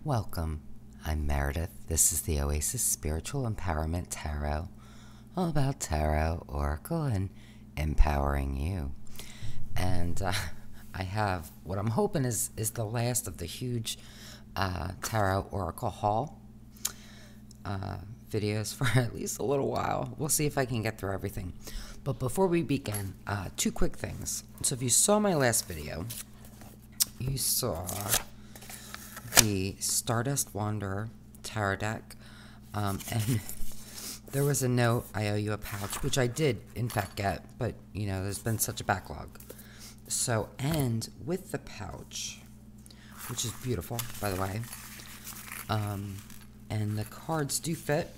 Welcome. I'm Meredith. This is the Oasis Spiritual Empowerment Tarot, all about tarot, oracle, and empowering you. And I have what I'm hoping is the last of the huge tarot oracle haul videos for at least a little while. We'll see if I can get through everything. But before we begin, two quick things. So if you saw my last video, you saw the Stardust Wanderer tarot deck, and there was a note, I owe you a pouch, which I did in fact get, but you know, there's been such a backlog. So, and with the pouch, which is beautiful, by the way, and the cards do fit,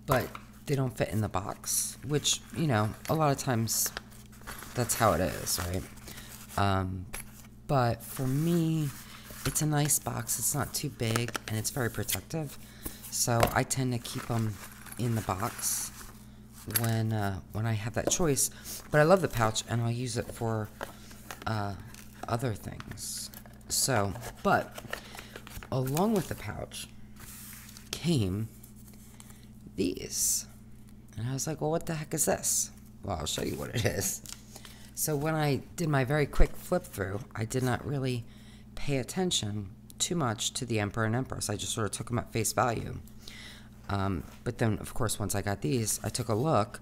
but they don't fit in the box, which, you know, a lot of times that's how it is, right? But for me, it's a nice box. It's not too big, and it's very protective. So I tend to keep them in the box when I have that choice. But I love the pouch, and I'll use it for other things. So, but along with the pouch came these. And I was like, well, what the heck is this? Well, I'll show you what it is. So when I did my very quick flip through, I did not really pay attention too much to the Emperor and Empress. I just sort of took them at face value. But then, of course, once I got these, I took a look.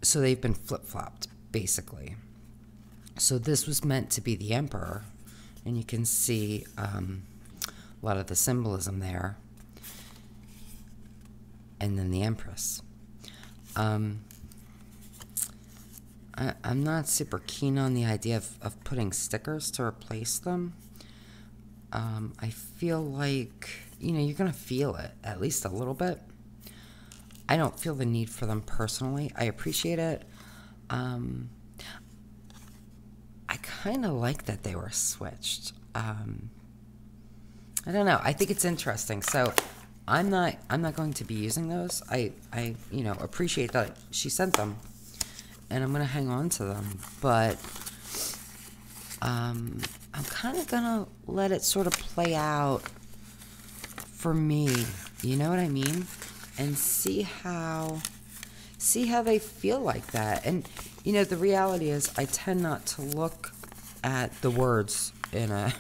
So they've been flip-flopped, basically. So this was meant to be the Emperor, and you can see a lot of the symbolism there. And then the Empress. I'm not super keen on the idea of putting stickers to replace them. I feel like, you know, you're going to feel it, at least a little bit. I don't feel the need for them personally. I appreciate it. I kind of like that they were switched. I don't know. I think it's interesting. So I'm not going to be using those. I you know, appreciate that she sent them, and I'm going to hang on to them, but I'm kind of going to let it sort of play out for me, you know what I mean? And see how they feel like that. And, you know, the reality is I tend not to look at the words in a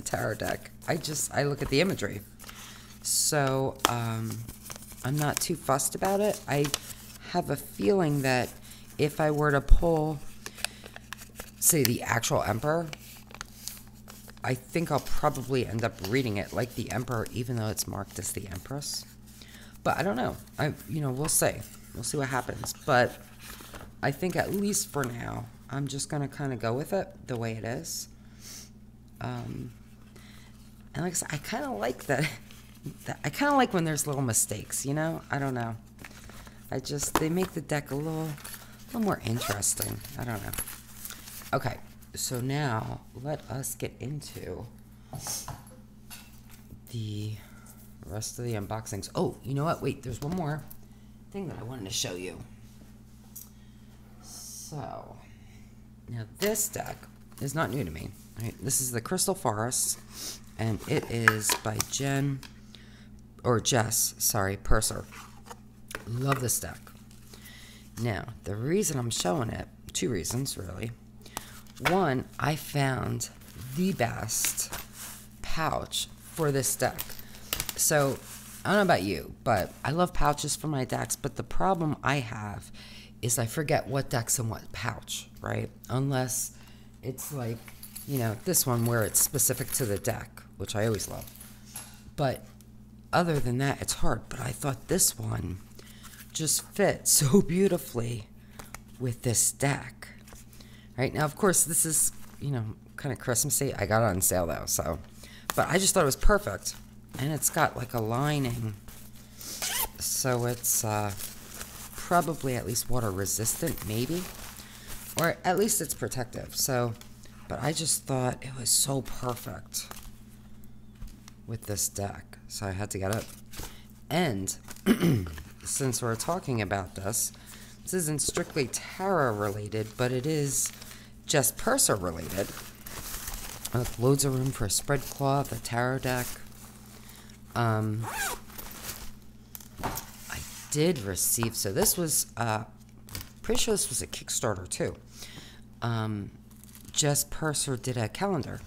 tarot deck. I look at the imagery. So, I'm not too fussed about it. I have a feeling that if I were to pull, say, the actual Emperor, I think I'll probably end up reading it like the Emperor, even though it's marked as the Empress. But I don't know. You know, we'll see. We'll see what happens. But I think at least for now, I'm just going to kind of go with it the way it is. And like I said, I kind of like that. I kind of like when there's little mistakes, you know? I don't know. They make the deck a little more interesting. I don't know. Okay, so now let us get into the rest of the unboxings. Oh, you know what? Wait, there's one more thing that I wanted to show you. So, now this deck is not new to me. Right? This is the Crystal Forest, and it is by Jess Purser. Love this deck. Now, the reason I'm showing it, two reasons really. One, I found the best pouch for this deck. So, I don't know about you, but I love pouches for my decks, but the problem I have is I forget what deck's in what pouch, right? Unless it's like, you know, this one where it's specific to the deck, which I always love. But other than that, it's hard. But I thought this one just fit so beautifully with this deck. Right now, of course, this is, you know, kind of Christmassy. I got it on sale though, so. But I just thought it was perfect. And it's got like a lining, so it's probably at least water resistant, maybe. Or at least it's protective, so. But I just thought it was so perfect with this deck, so I had to get it. And since we're talking about this isn't strictly tarot related, but it is just Purser related. with loads of room for a spread cloth, a tarot deck. I did receive, so this was, pretty sure this was a Kickstarter too. Jess Purser did a calendar,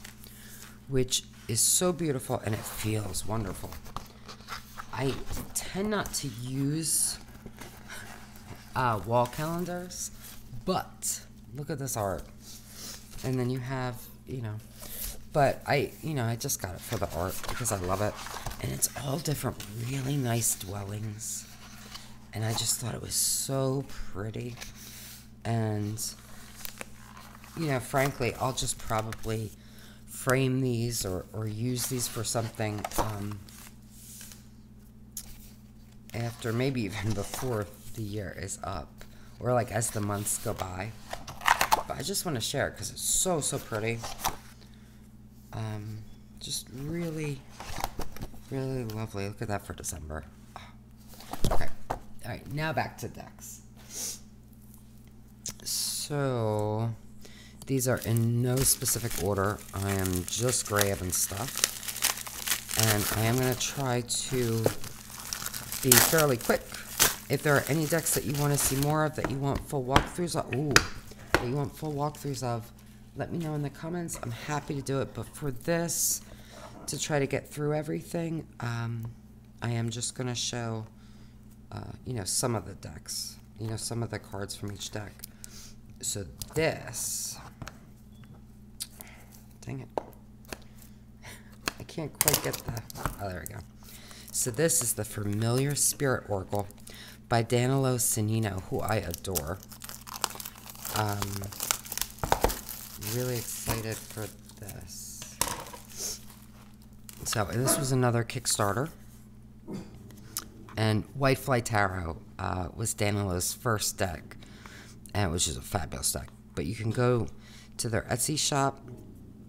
which is so beautiful and it feels wonderful. I tend not to use wall calendars, but look at this art. And then you have, you know, but I just got it for the art because I love it. And it's all different really nice dwellings. And I just thought it was so pretty. And, you know, frankly, I'll just probably frame these or use these for something after, maybe even before the year is up, or like as the months go by. But I just want to share it because it's so pretty. Just really, really lovely. Look at that for December. Oh. Okay, all right, now back to decks. So these are in no specific order. I am just grabbing stuff, and I am going to try to be fairly quick. If there are any decks that you want to see more of, that you want full walkthroughs of, let me know in the comments. I'm happy to do it. But for this, to try to get through everything, I am just going to show, you know, some of the decks, you know, some of the cards from each deck. So this, dang it, I can't quite get the, oh, there we go. So this is the Familiar Spirit Oracle by Danilo Cinino, who I adore. Really excited for this. So, and this was another Kickstarter. And Whitefly Tarot was Danilo's first deck, and which is a fabulous deck. But you can go to their Etsy shop.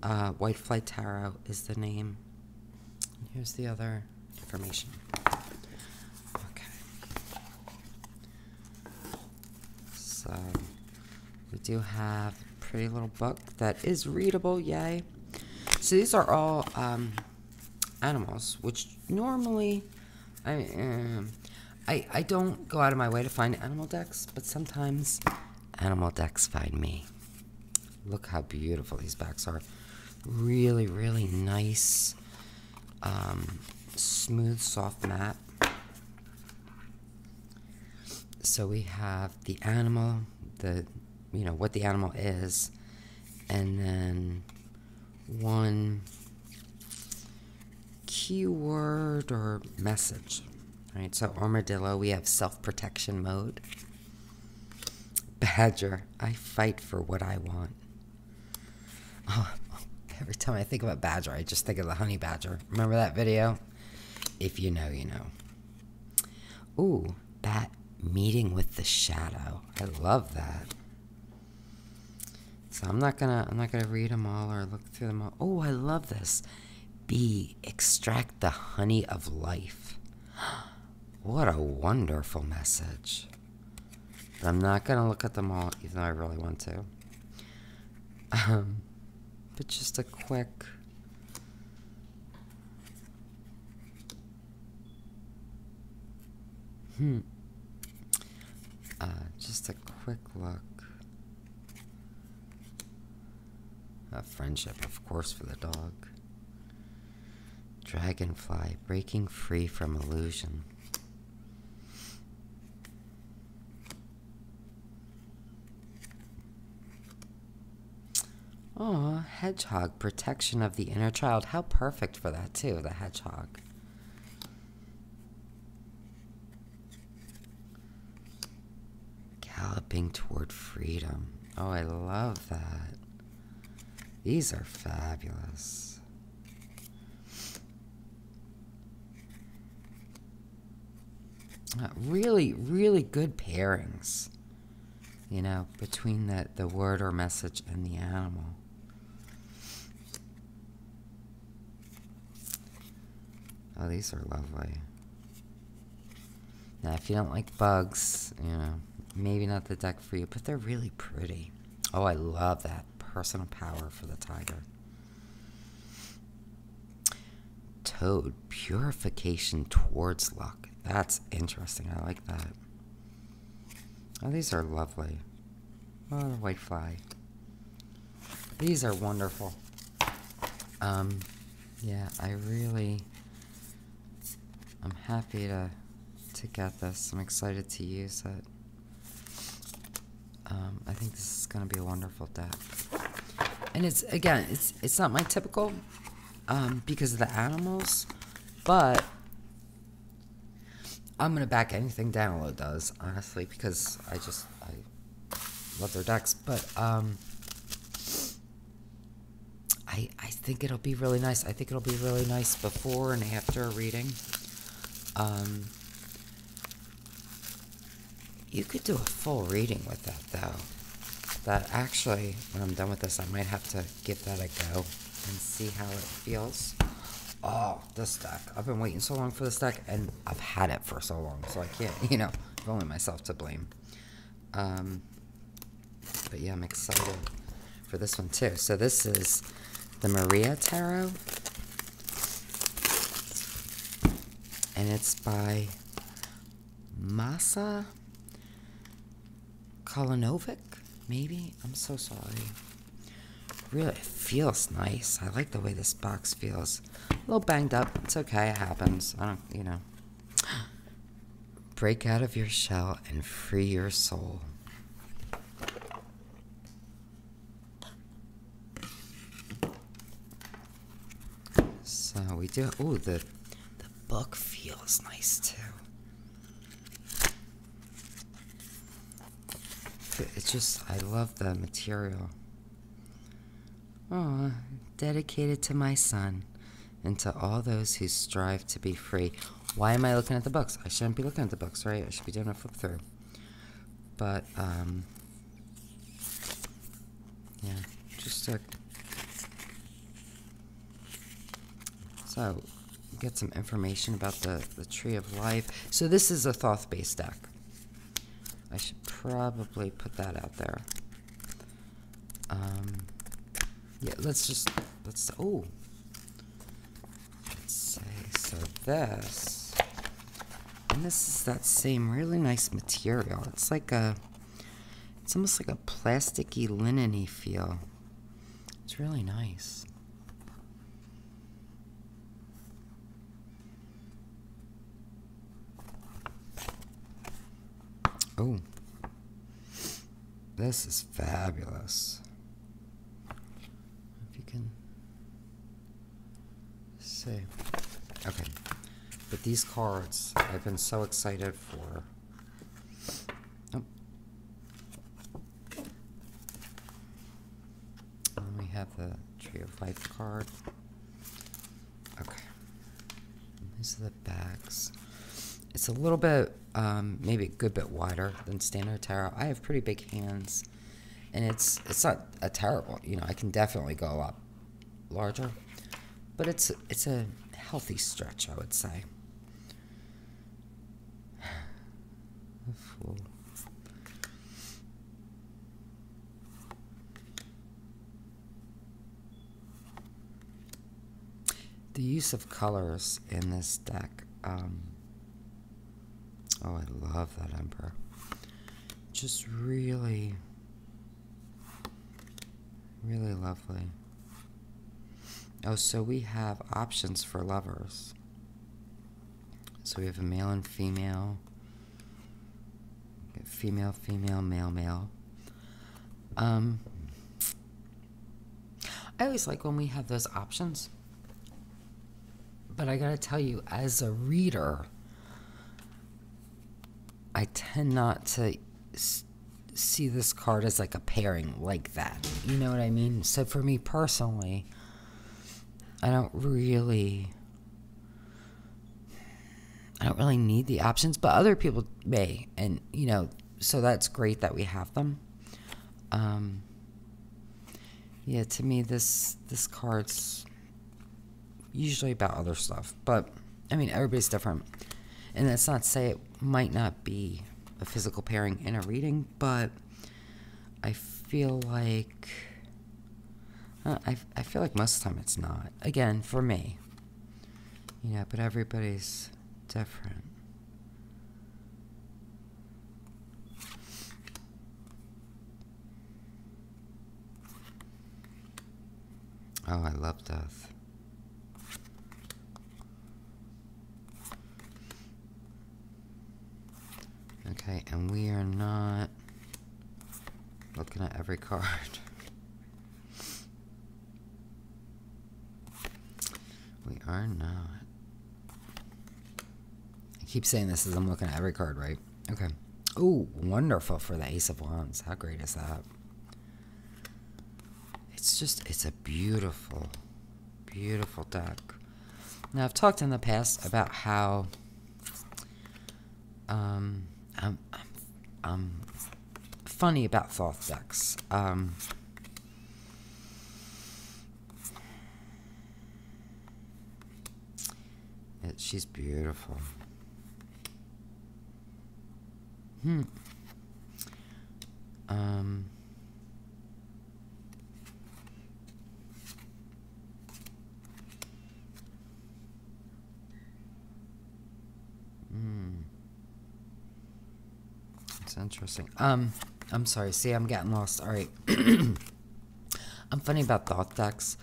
Whitefly Tarot is the name. Here's the other information. Okay. So we do have a pretty little book that is readable, yay. So these are all animals, which normally I don't go out of my way to find animal decks, but sometimes animal decks find me. Look how beautiful these backs are. Really, really nice, smooth, soft matte. So we have the animal, you know, what the animal is, and then one keyword or message. Right, so armadillo, we have self-protection mode. Badger, I fight for what I want. Oh, every time I think about badger, I just think of the honey badger. Remember that video? If you know, you know. Ooh, bat meeting with the shadow. I love that. So I'm not gonna read them all or look through them all. Oh, I love this. Bee, extract the honey of life. What a wonderful message. But I'm not gonna look at them all, even though I really want to. But just a quick. Just a quick look. Friendship, of course, for the dog. Dragonfly, breaking free from illusion. Oh, hedgehog, protection of the inner child. How perfect for that, too, the hedgehog. Galloping toward freedom. Oh, I love that. These are fabulous. Really, really good pairings, you know, between the word or message and the animal. Oh, these are lovely. Now, if you don't like bugs, you know, maybe not the deck for you, but they're really pretty. Oh, I love that. Personal power for the tiger. Toad, purification towards luck. That's interesting. I like that. Oh, these are lovely. Oh, the white fly. These are wonderful. Yeah, I'm happy to get this. I'm excited to use it. I think this is going to be a wonderful deck. And it's not my typical, because of the animals, but I'm going to back anything Danilo does, honestly, because I love their decks. But, I think it'll be really nice. I think it'll be really nice before and after a reading. You could do a full reading with that, though. That actually, when I'm done with this, I might have to give that a go and see how it feels. Oh, this deck. I've been waiting so long for this deck, and I've had it for so long, so I can't, I've only myself to blame. But yeah, I'm excited for this one, too. So this is the Marea Tarot. And it's by Masa Kalinovic, maybe? I'm so sorry. Really, it feels nice. I like the way this box feels. A little banged up. It's okay. It happens. I don't, Break out of your shell and free your soul. So we do. Ooh, the book feels nice too. It's just, I love the material. Oh, dedicated to my son and to all those who strive to be free. Why am I looking at the books? I shouldn't be looking at the books, right? I should be doing a flip through. But, yeah, just to... So, get some information about the Tree of Life. So this is a Thoth-based deck. I should probably put that out there. Yeah, let's say, so this, and this is that same really nice material. It's almost like a plasticky, linen-y feel. It's really nice. Oh, this is fabulous. If you can see. Okay, but these cards I've been so excited for. Oh. And we have the Tree of Life card. Okay. And these are the backs. It's a little bit, maybe a good bit wider than standard tarot. I have pretty big hands, and it's not a terrible, I can definitely go a lot larger, but it's a healthy stretch, I would say. Fool. The use of colors in this deck, oh, I love that Emperor. Just really, really lovely. Oh, so we have options for lovers. So we have a male and female. Female, female, male, male. I always like when we have those options. But I gotta tell you, as a reader, I tend not to see this card as like a pairing like that. You know what I mean? So for me personally, I don't really need the options, but other people may. And, so that's great that we have them. Yeah, to me, this card's usually about other stuff. But, everybody's different. And that's not to say it might not be a physical pairing in a reading, but I feel like I feel like most of the time it's not. Again, for me, You know, but everybody's different. Oh, I love death. Okay, and we are not looking at every card. We are not. I keep saying this as I'm looking at every card, right? Okay. Oh, wonderful for the Ace of Wands. How great is that? It's a beautiful, beautiful deck. Now, I've talked in the past about how I'm funny about Thoth decks. She's beautiful. It's interesting. I'm sorry. See, I'm getting lost. All right. I'm funny about Thoth decks.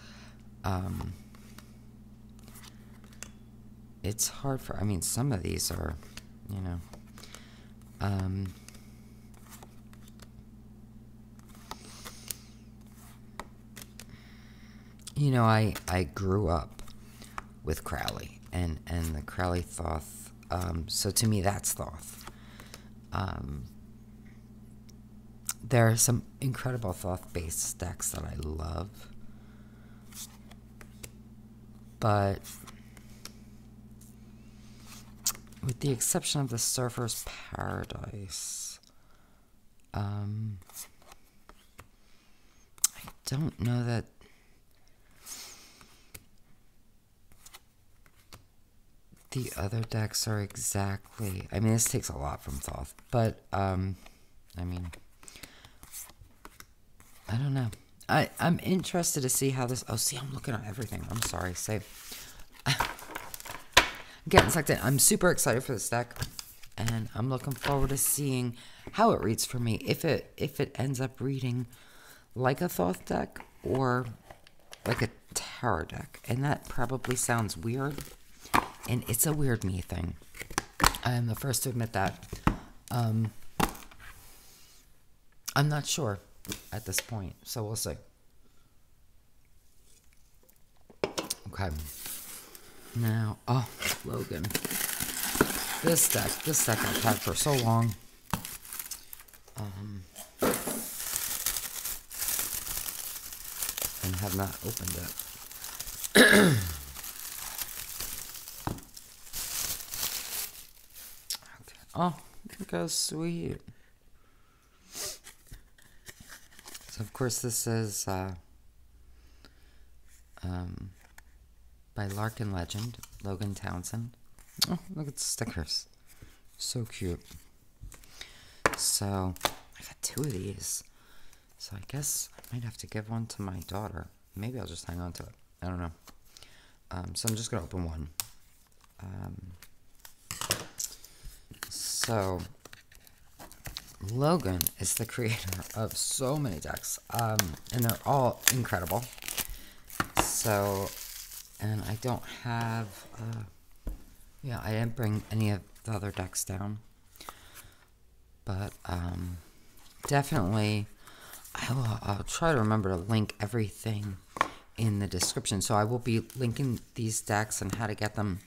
It's hard for, I mean, some of these are, you know, you know, I grew up with Crowley and the Crowley Thoth, so to me that's Thoth. There are some incredible Thoth-based decks that I love, but with the exception of the Surfer's Paradise, I don't know that the other decks are exactly... I mean, this takes a lot from Thoth, but, I mean, I don't know. I'm interested to see how this... Oh, see, I'm looking at everything. I'm sorry. Say... Getting sucked in. I'm super excited for this deck, and I'm looking forward to seeing how it reads for me. If it ends up reading like a Thoth deck or like a tarot deck, and that probably sounds weird, and it's a weird me thing. I am the first to admit that. I'm not sure at this point, so we'll see. Okay. Now, oh, Logan. This deck I've had for so long. And have not opened it. Okay. Oh, look how sweet. So, of course, this is, by Larkin Legend, Logan Townsend. Oh, look at the stickers. So cute. So, I got 2 of these. So, I guess I might have to give one to my daughter. Maybe I'll just hang on to it. I don't know. So, I'm just going to open one. So, Logan is the creator of so many decks. And they're all incredible. So... And I don't have, yeah, I didn't bring any of the other decks down. But, definitely, I'll try to remember to link everything in the description. So I will be linking these decks and how to get them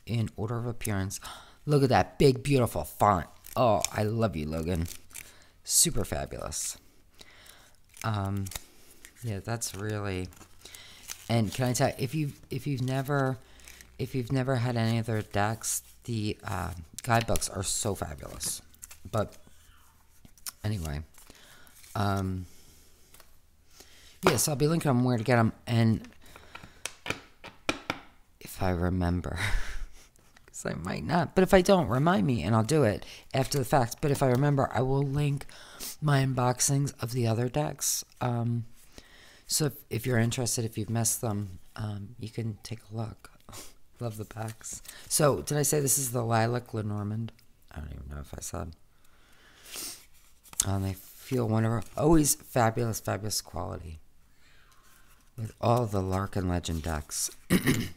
in order of appearance. Look at that big, beautiful font. Oh, I love you, Logan. Super fabulous. Yeah, that's really... And can I tell you, if you've never had any of their decks, the guidebooks are so fabulous. But anyway, yeah, so I'll be linking them where to get them, and if I remember, because I might not, but if I don't, remind me, and I'll do it after the fact. But if I remember, I will link my unboxings of the other decks. So if you're interested, if you've missed them, you can take a look. Love the backs. So, did I say this is the Lilac Lenormand? I don't even know if I said. They feel wonderful. Always fabulous, fabulous quality. With all the Larkin Legend decks. And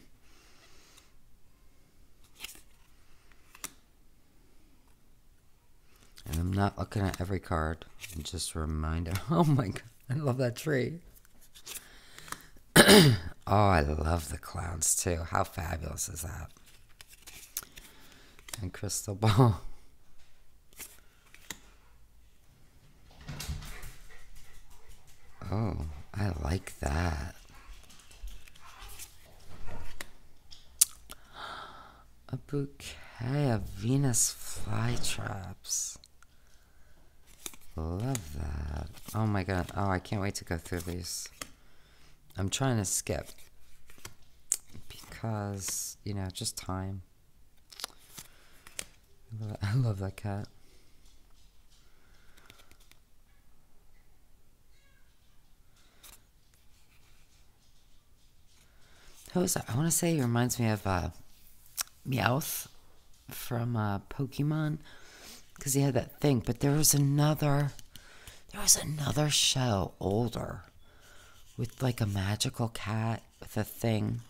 I'm not looking at every card. I'm just reminded. Oh my god, I love that tree. Oh, I love the clouds too. How fabulous is that? And crystal ball. Oh, I like that. A bouquet of Venus flytraps. Love that. Oh my god. Oh, I can't wait to go through these. I'm trying to skip because, you know, just time. I love that cat. Who is that? I want to say he reminds me of Meowth from Pokemon, because he had that thing. But there was another show older with like a magical cat with a thing.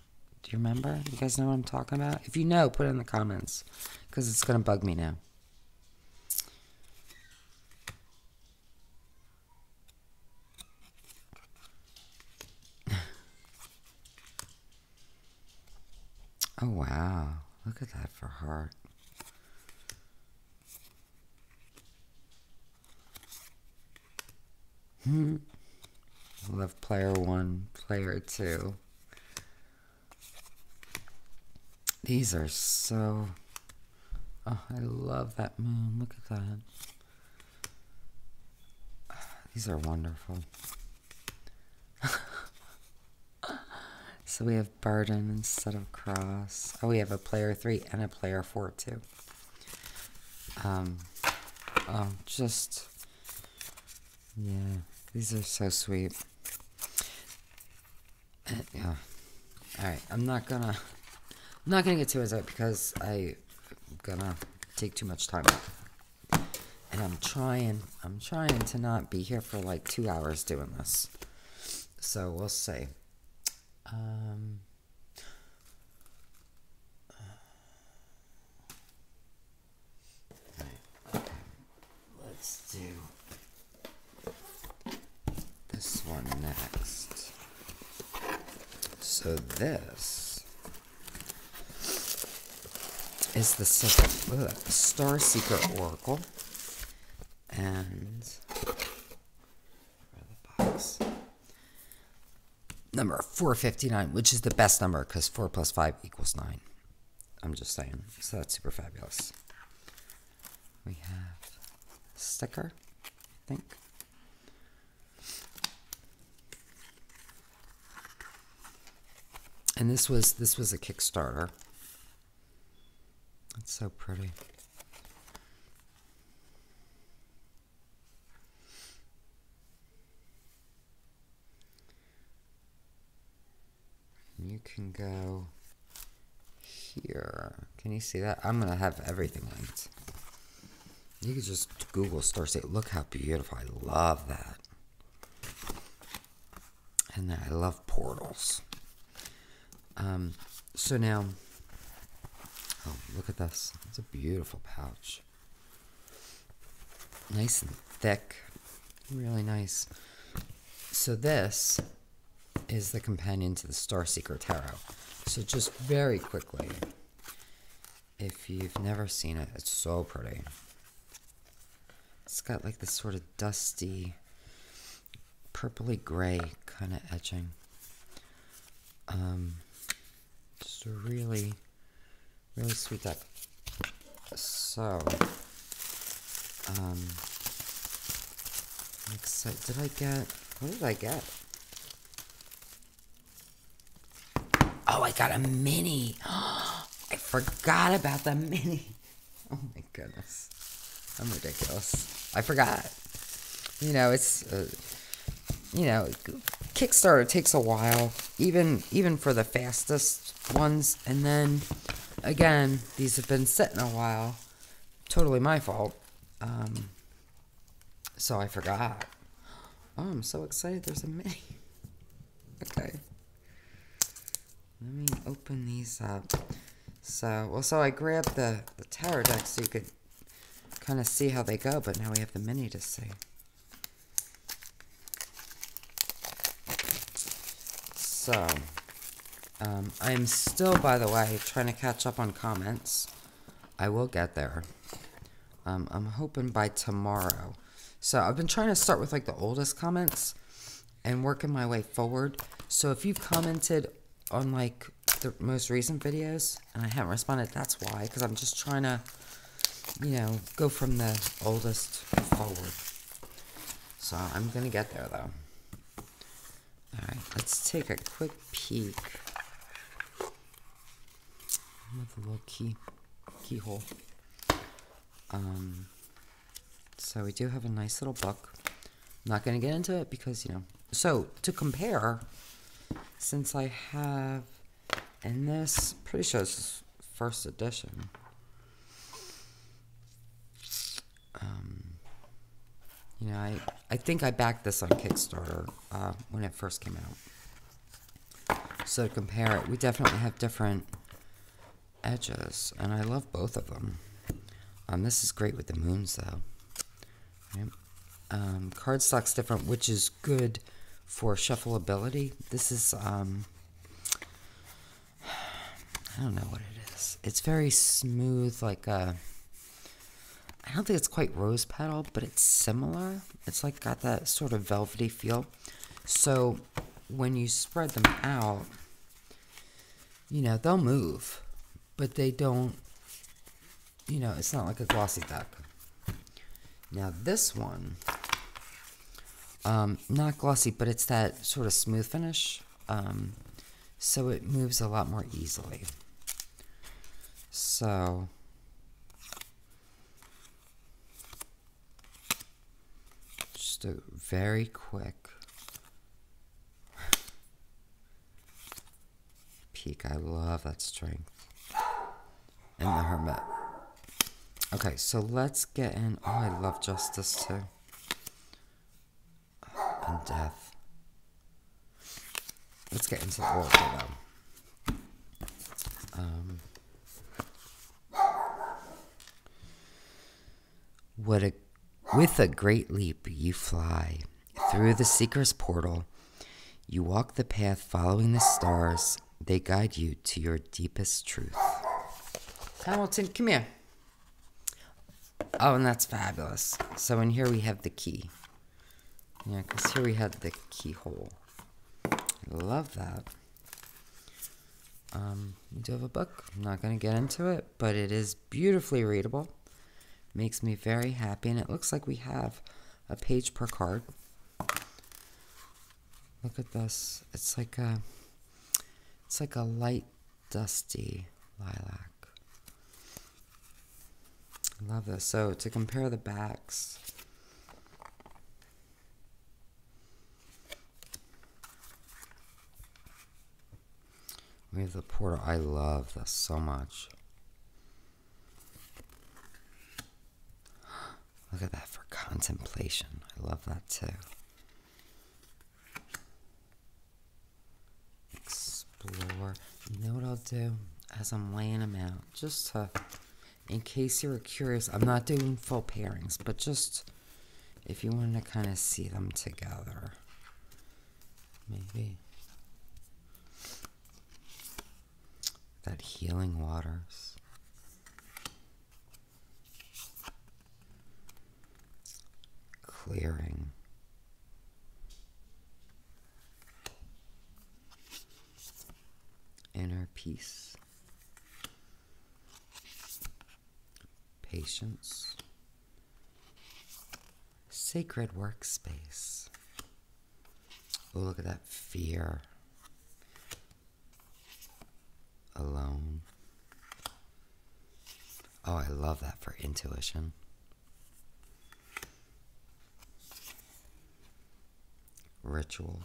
Do you remember? You guys know what I'm talking about? If you know, put it in the comments, because it's gonna bug me now. Oh wow, look at that for heart. I love player 1, player 2. These are so... Oh, I love that moon. Look at that. These are wonderful. So we have burden instead of cross. Oh, we have a player 3 and a player 4 too. Oh, just... Yeah, these are so sweet. Yeah. Alright, I'm not gonna get too into it because I'm gonna take too much time. And I'm trying to not be here for like 2 hours doing this. So we'll see. Okay. Let's do this one next. So this is the Star Seeker Oracle, and the box number 459, which is the best number because 4 plus 5 equals 9. I'm just saying. So that's super fabulous. We have a sticker, I think. And this was a Kickstarter. It's so pretty. You can go here. Can you see that? I'm going to have everything linked. You can just Google Star Seeker. Look how beautiful. I love that. And then I love portals. So now, oh, look at this. It's a beautiful pouch. Nice and thick. Really nice. So this is the companion to the Star Seeker Tarot. So just very quickly, if you've never seen it, it's so pretty. It's got like this sort of dusty, purpley gray kind of etching. Just a really, really sweet deck. So, I'm excited. What did I get? Oh, I got a mini. I forgot about the mini. Oh my goodness. I'm ridiculous. I forgot. You know, it's, Kickstarter takes a while, even for the fastest ones. And then, again, these have been sitting a while. Totally my fault. So I forgot. Oh, I'm so excited. There's a mini. Okay. Let me open these up. So I grabbed the tarot deck so you could kind of see how they go, but now we have the mini to see. So, I'm still, by the way, trying to catch up on comments. I will get there. I'm hoping by tomorrow. So I've been trying to start with like the oldest comments and working my way forward. So if you've commented on like the most recent videos and I haven't responded, that's why. Because I'm just trying to, you know, go from the oldest forward. So I'm going to get there though. Alright, let's take a quick peek. With a little keyhole. So we do have a nice little book. I'm not going to get into it because, you know. So, to compare, since I have, and this, pretty sure this is first edition. You know, I think I backed this on Kickstarter when it first came out. So to compare it, we definitely have different edges, and I love both of them. This is great with the moons, though. Right? Cardstock's different, which is good for shuffleability. This is, I don't know what it is. It's very smooth, like a, I don't think it's quite rose petal, but it's similar. It's like got that sort of velvety feel. So when you spread them out, you know, they'll move, but they don't, you know, it's not like a glossy deck. Now this one, not glossy, but it's that sort of smooth finish. So it moves a lot more easily. So just a very quick peek. I love that strength. And the Hermit. Okay, so let's get in. Oh, I love Justice too. And Death. Let's get into the Oracle though. With a great leap you fly through the seeker's portal. You walk the path following the stars. They guide you to your deepest truth. Hamilton, come here. Oh, and that's fabulous. So in here we have the key. Yeah, because here we had the keyhole. I love that. We do have a book. I'm not going to get into it, but it is beautifully readable. Makes me very happy, and it looks like we have a page per card. Look at this. It's like a light, dusty lilac. Love this. So to compare the backs, we have the portal. I love this so much. Look at that for contemplation. I love that too. Explore. You know what I'll do as I'm laying them out, just to, in case you were curious, I'm not doing full pairings, but just if you wanted to kind of see them together, maybe. That Healing Waters. Clearing. Inner peace. Patience. Sacred workspace. Oh, look at that. Fear. Alone. Oh, I love that for intuition. Ritual.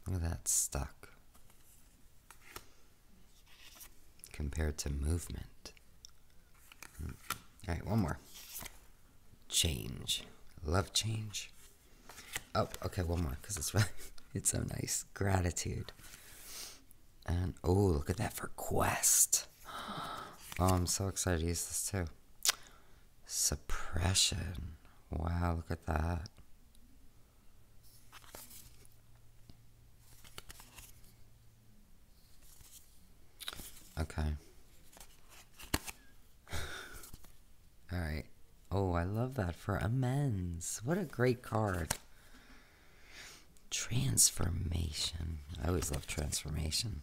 Look at that stuck. Compared to movement. Alright, one more. Change. Love change. Oh, okay, one more, because it's really, it's so nice. Gratitude. And, oh, look at that for quest. Oh, I'm so excited to use this too. Suppression. Wow, look at that. Okay. Alright. Oh, I love that for amends. What a great card. Transformation. I always love transformation.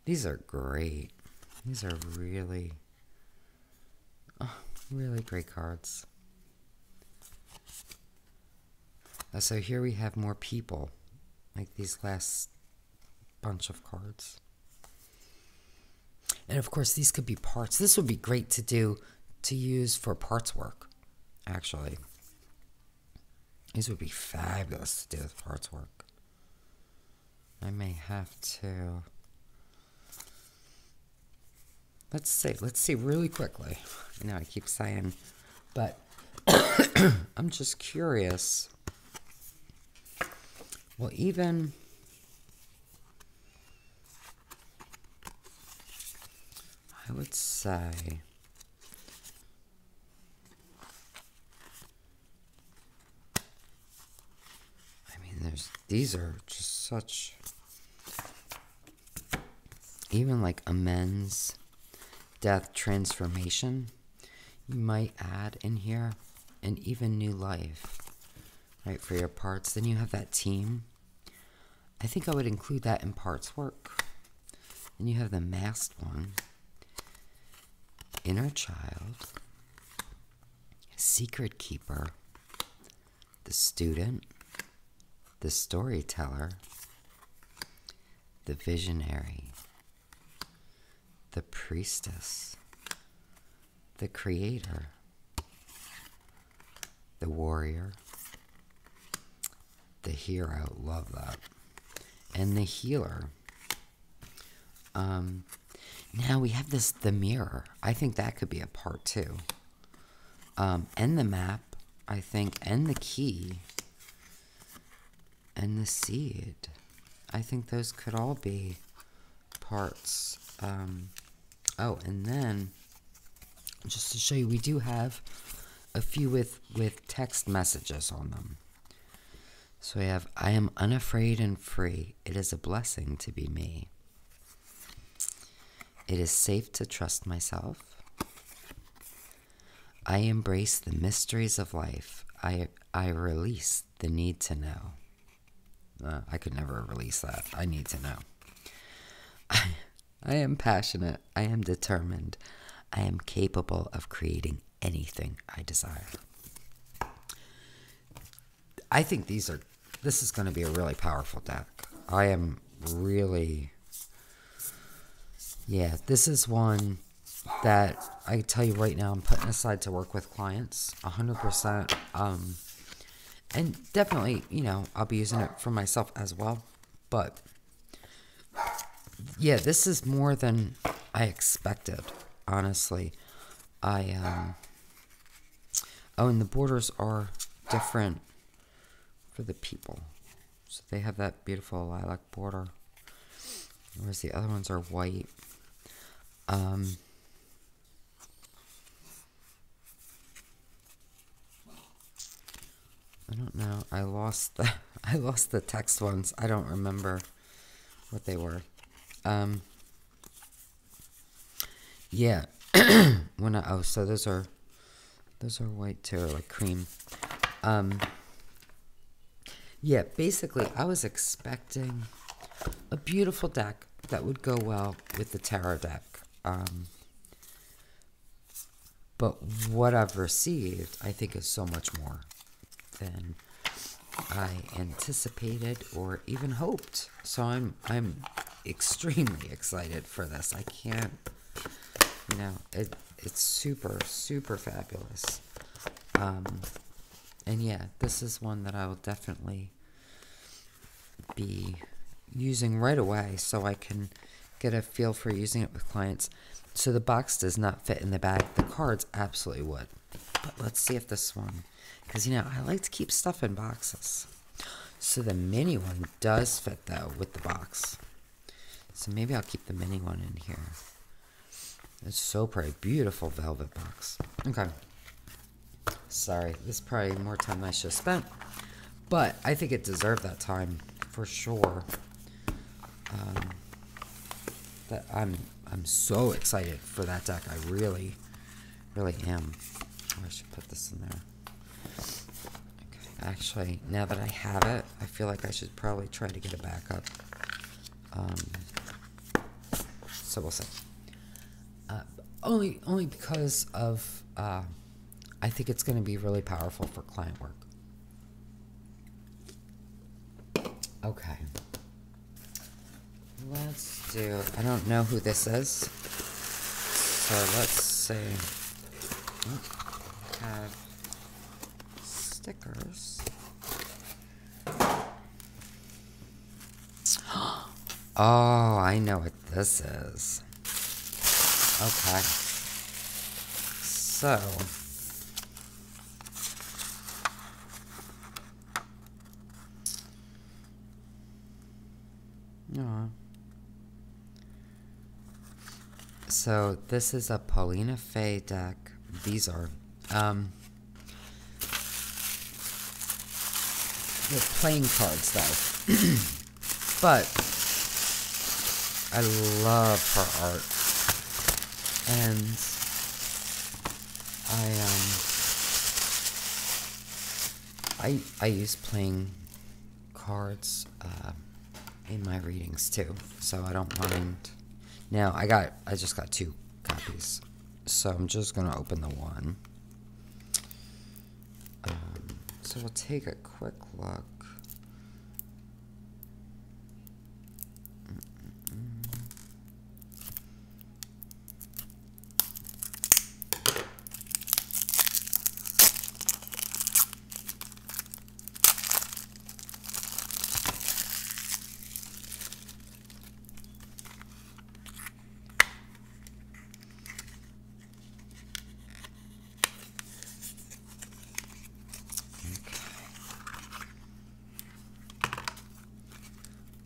These are great. These are really, really great cards. So here we have more people, like these last bunch of cards. And of course, these could be parts. This would be great to use for parts work, actually. These would be fabulous to do with parts work. I may have to... Let's see really quickly. I know I keep saying, but I'm just curious. Well, even... I would say... these are just such, even like amends, death, transformation, you might add in here, and even new life, right, for your parts. Then you have that team. I think I would include that in parts work. Then you have the masked one, inner child, secret keeper, the student, the storyteller, the visionary, the priestess, the creator, the warrior, the hero, love that, and the healer. Now we have the mirror. I think that could be a part too. And the map, I think, and the key. And the seed. I think those could all be parts. Oh, and then, just to show you, we do have a few with text messages on them. So we have, I am unafraid and free. It is a blessing to be me. It is safe to trust myself. I embrace the mysteries of life. I release the need to know. I could never release that. I need to know. I am passionate. I am determined. I am capable of creating anything I desire. I think this is going to be a really powerful deck. I am really, yeah, this is one that I tell you right now I'm putting aside to work with clients 100%. And definitely, you know, I'll be using it for myself as well. But, yeah, this is more than I expected, honestly. Oh, and the borders are different for the people. So they have that beautiful lilac border. Whereas the other ones are white. I don't know. I lost the text ones. I don't remember what they were. Yeah. So those are white too, or like cream. Yeah, basically I was expecting a beautiful deck that would go well with the tarot deck. But what I've received, I think, is so much more than I anticipated or even hoped. So I'm extremely excited for this. I can't, you know, it's super, super fabulous. And yeah, this is one that I will definitely be using right away so I can get a feel for using it with clients. So the box does not fit in the bag. The cards absolutely would. But let's see if this one, because you know, I like to keep stuff in boxes. So the mini one does fit though with the box. So maybe I'll keep the mini one in here. It's so pretty. Beautiful velvet box. Okay. Sorry, this is probably more time than I should have spent. But I think it deserved that time for sure. That I'm so excited for that deck. I really, really am. Oh, I should put this in there. Okay. Actually, now that I have it, I feel like I should probably try to get it back up. So we'll see. Only because of I think it's going to be really powerful for client work. Okay. Let's do, I don't know who this is. So let's see. Oh, have stickers. Oh, I know what this is. Okay. So. Yeah. So this is a Paulina Fay deck. These are they're playing cards though. But I love her art. And I use playing cards in my readings too, so I don't mind. Now I just got 2 copies, so I'm just gonna open the one. So we'll take a quick look.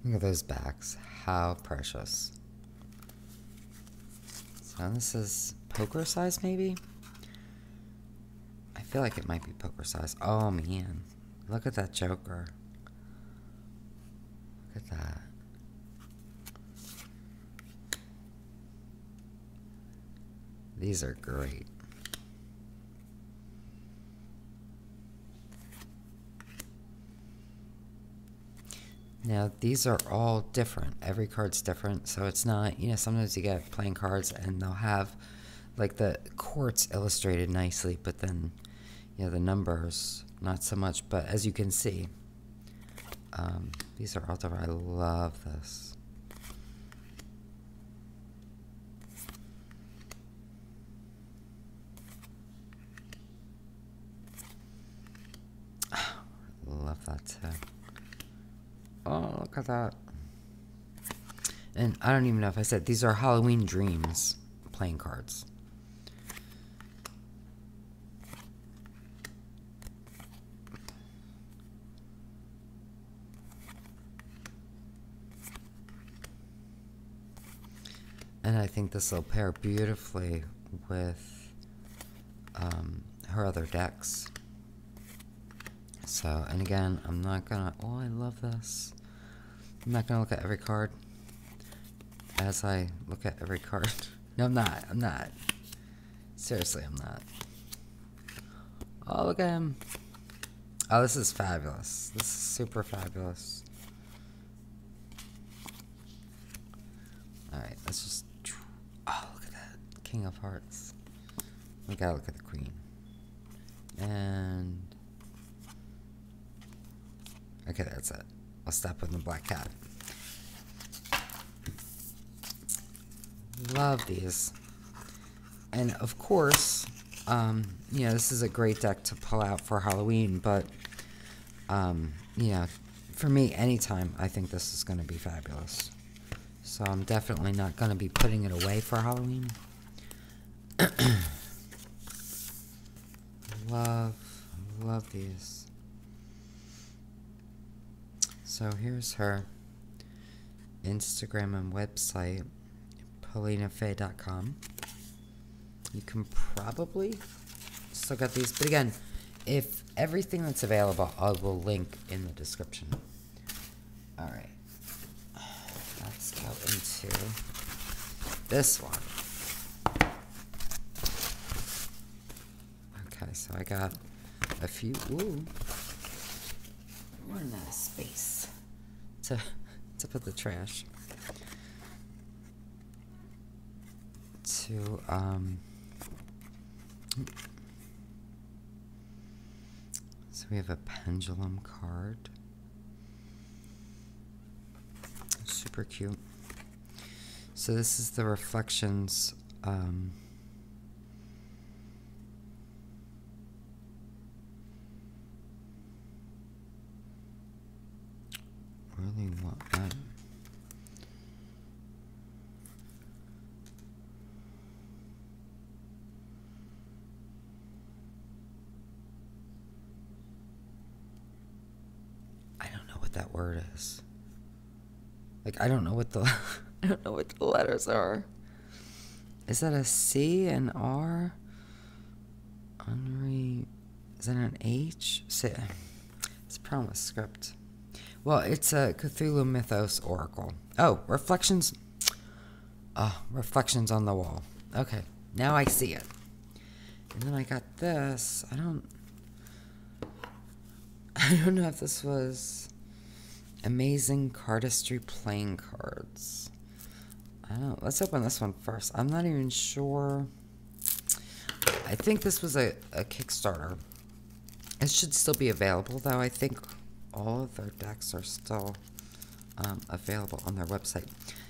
Look at those backs. How precious. So this is poker size, maybe? I feel like it might be poker size. Oh, man. Look at that Joker. Look at that. These are great. Now, these are all different. Every card's different, so it's not, you know, sometimes you get playing cards and they'll have, like, the courts illustrated nicely, but then, you know, the numbers, not so much. But as you can see, these are all different. I love this. Love that, too. Oh, look at that. And I don't even know if I said, these are Halloween Dreams playing cards. And I think this will pair beautifully with her other decks. So, and again, I'm not gonna, oh, I love this. I'm not gonna look at every card as I look at every card. No, I'm not. Seriously, I'm not. Oh, look at him. Oh, this is fabulous. This is super fabulous. Alright, let's just, oh, look at that. King of Hearts. We gotta look at the Queen. And, okay, that's it. I'll stop with the Black Cat. Love these. And of course, You know, this is a great deck to pull out for Halloween, but, yeah, for me, anytime, I think this is going to be fabulous. So I'm definitely not going to be putting it away for Halloween. Love these. So here's her Instagram and website, PaulinaFaye.com. You can probably still get these, but again, if everything that's available, I will link in the description. All right, let's go into this one. Okay, so I got a few. Ooh, running out of space to put the trash. So we have a pendulum card. Super cute. So this is the reflections. Really want that. That word is. Like, I don't know what the I don't know what the letters are. Is that a C, an R? Is that an H? It's a problem with script. Well, it's a Cthulhu Mythos Oracle. Oh, reflections. Oh, reflections on the wall. Okay, now I see it. And then I got this. I don't know if this was Amazing Cardistry Playing Cards. I don't know. Let's open this one first. I'm not even sure. I think this was a Kickstarter. It should still be available, though. I think all of their decks are still available on their website.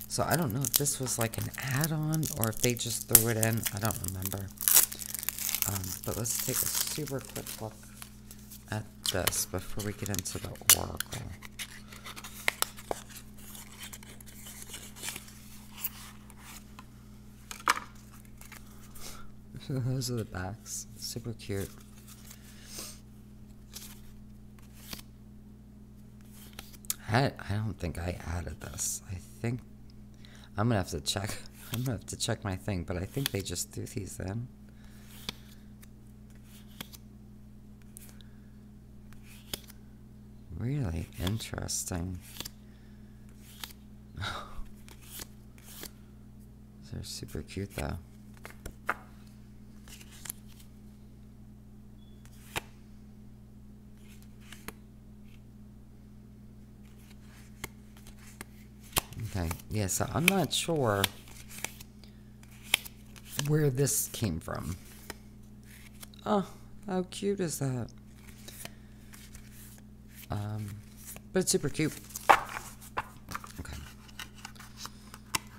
So I don't know if this was like an add-on or if they just threw it in. I don't remember. But let's take a super quick look at this before we get into the Oracle. Those are the backs. Super cute. I don't think I added this. I think I'm gonna have to check. I'm gonna have to check my thing, but I think they just threw these in. Really interesting. They're super cute though. Okay, yeah, so I'm not sure where this came from. Oh, how cute is that? But it's super cute. Okay.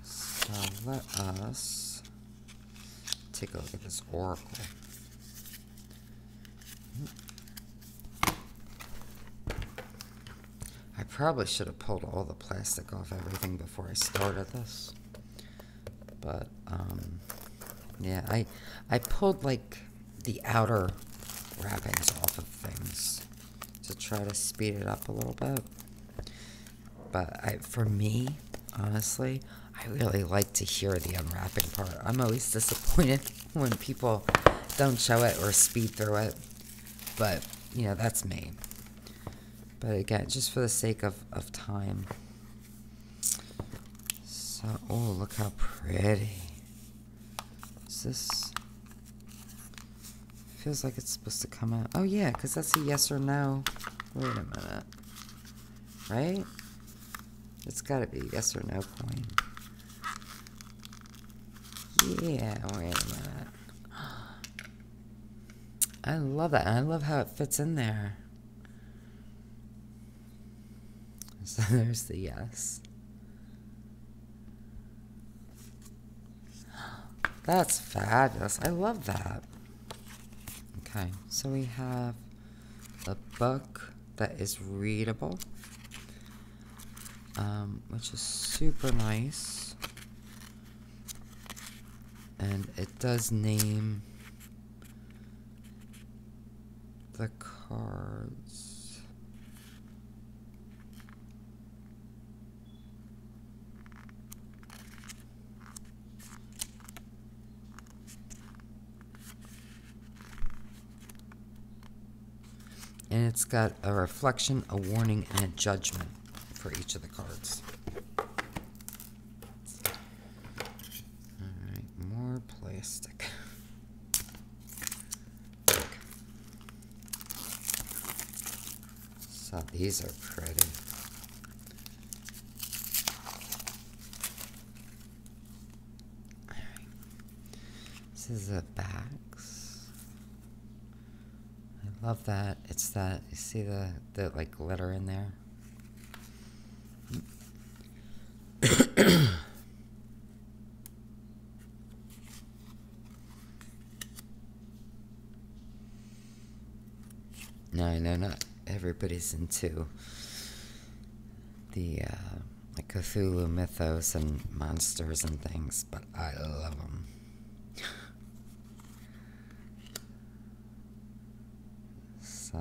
So let us take a look at this Oracle. I probably should have pulled all the plastic off everything before I started this. But, yeah, I pulled, like, the outer wrappings off of things to try to speed it up a little bit. But for me, honestly, I really like to hear the unwrapping part. I'm always disappointed when people don't show it or speed through it. But, you know, that's me. But again, just for the sake of time. So, oh, look how pretty. Is this... Feels like it's supposed to come out. Oh, yeah, because that's a yes or no. Wait a minute. Right? It's got to be a yes or no coin. Yeah, wait a minute. I love that. I love how it fits in there. So there's the yes. That's fabulous. I love that. Okay, so we have a book that is readable, which is super nice. And it does name the cards. And it's got a reflection, a warning, and a judgment for each of the cards. Alright, more plastic. So these are pretty. Alright. This is a backs. I love that. It's that, you see the like glitter in there? Now I know not everybody's into the like Cthulhu mythos and monsters and things, but I love them. So,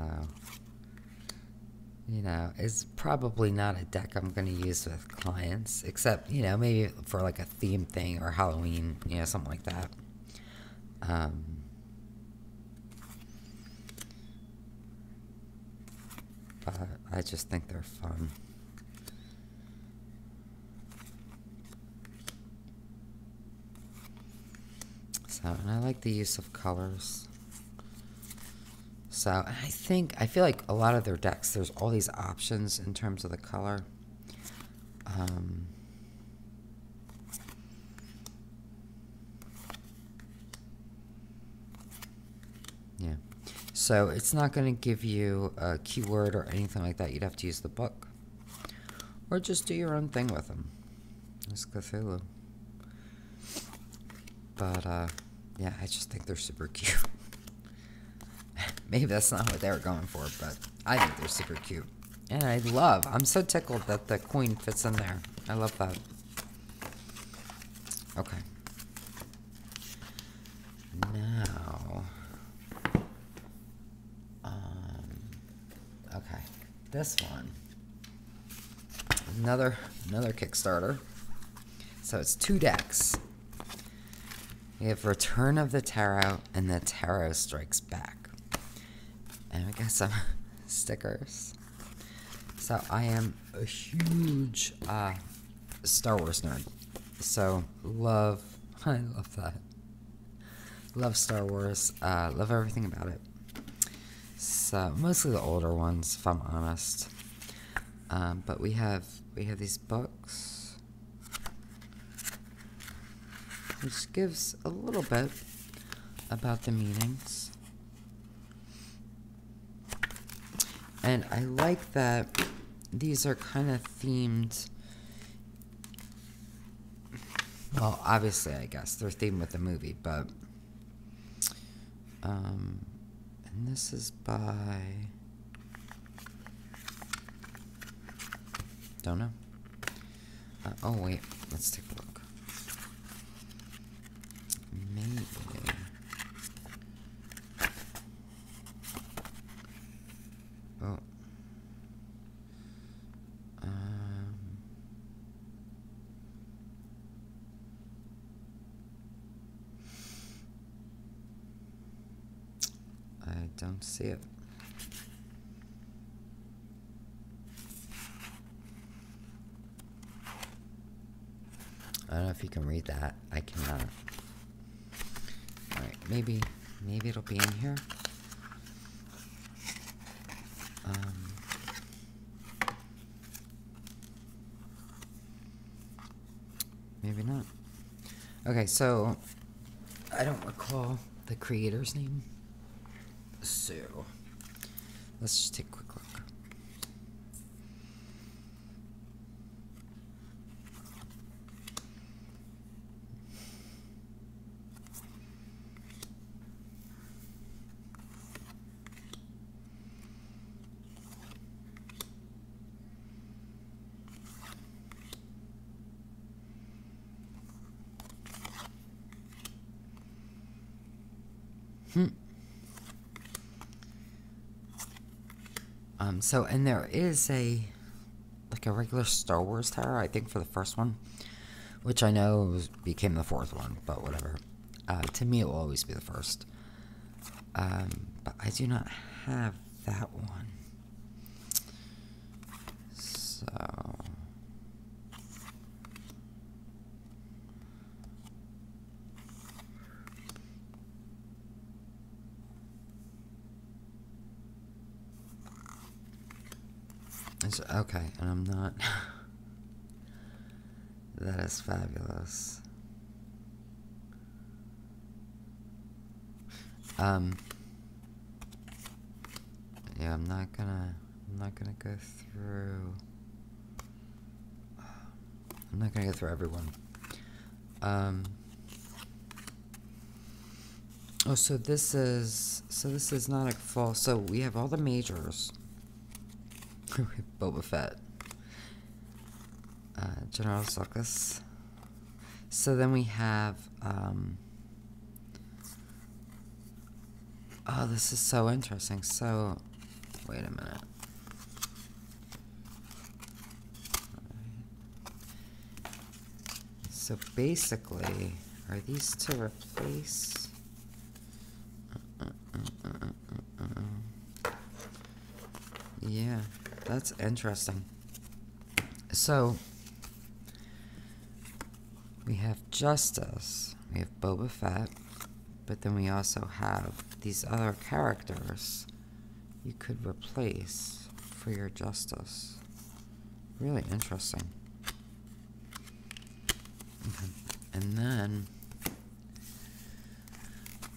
you know, it's probably not a deck I'm going to use with clients, except, you know, maybe for like a theme thing or Halloween, you know, something like that. But I just think they're fun. So, and I like the use of colors. So, I feel like a lot of their decks, there's all these options in terms of the color. Yeah. So, it's not going to give you a keyword or anything like that. You'd have to use the book. Or just do your own thing with them. It's Cthulhu. But, yeah, I just think they're super cute. Maybe that's not what they were going for, but I think they're super cute. And I'm so tickled that the coin fits in there. I love that. Okay. Now, okay, this one. Another Kickstarter. So it's 2 decks. We have Return of the Tarot and the Tarot Strikes Back. And we got some stickers. So I am a huge Star Wars nerd. So I love that. Love Star Wars. Love everything about it. So mostly the older ones, if I'm honest. But we have these books, which gives a little bit about the meanings. And I like that these are kind of themed. Well, obviously, I guess they're themed with the movie, but and this is by, don't know. Oh wait, let's take a look. Maybe. Oh. I don't see it. I don't know if you can read that. I cannot. Alright, maybe it'll be in here. Maybe not. Okay, so I don't recall the creator's name. So let's just take a quick look. So, and there is like a regular Star Wars tarot, I think, for the first one, which I know became the fourth one, but whatever. To me, it will always be the first. But I do not have that one. So... okay, and I'm not... That is fabulous. Yeah, I'm not gonna go through... I'm not gonna go through everyone. Oh, so this is not a full... So we have all the majors. Boba Fett. General Zuckus. So then we have... oh, this is so interesting. So, wait a minute. So basically, are these to replace? Yeah, that's interesting. So, we have Justice, we have Boba Fett, but then we also have these other characters you could replace for your Justice. Really interesting. Okay. And then, I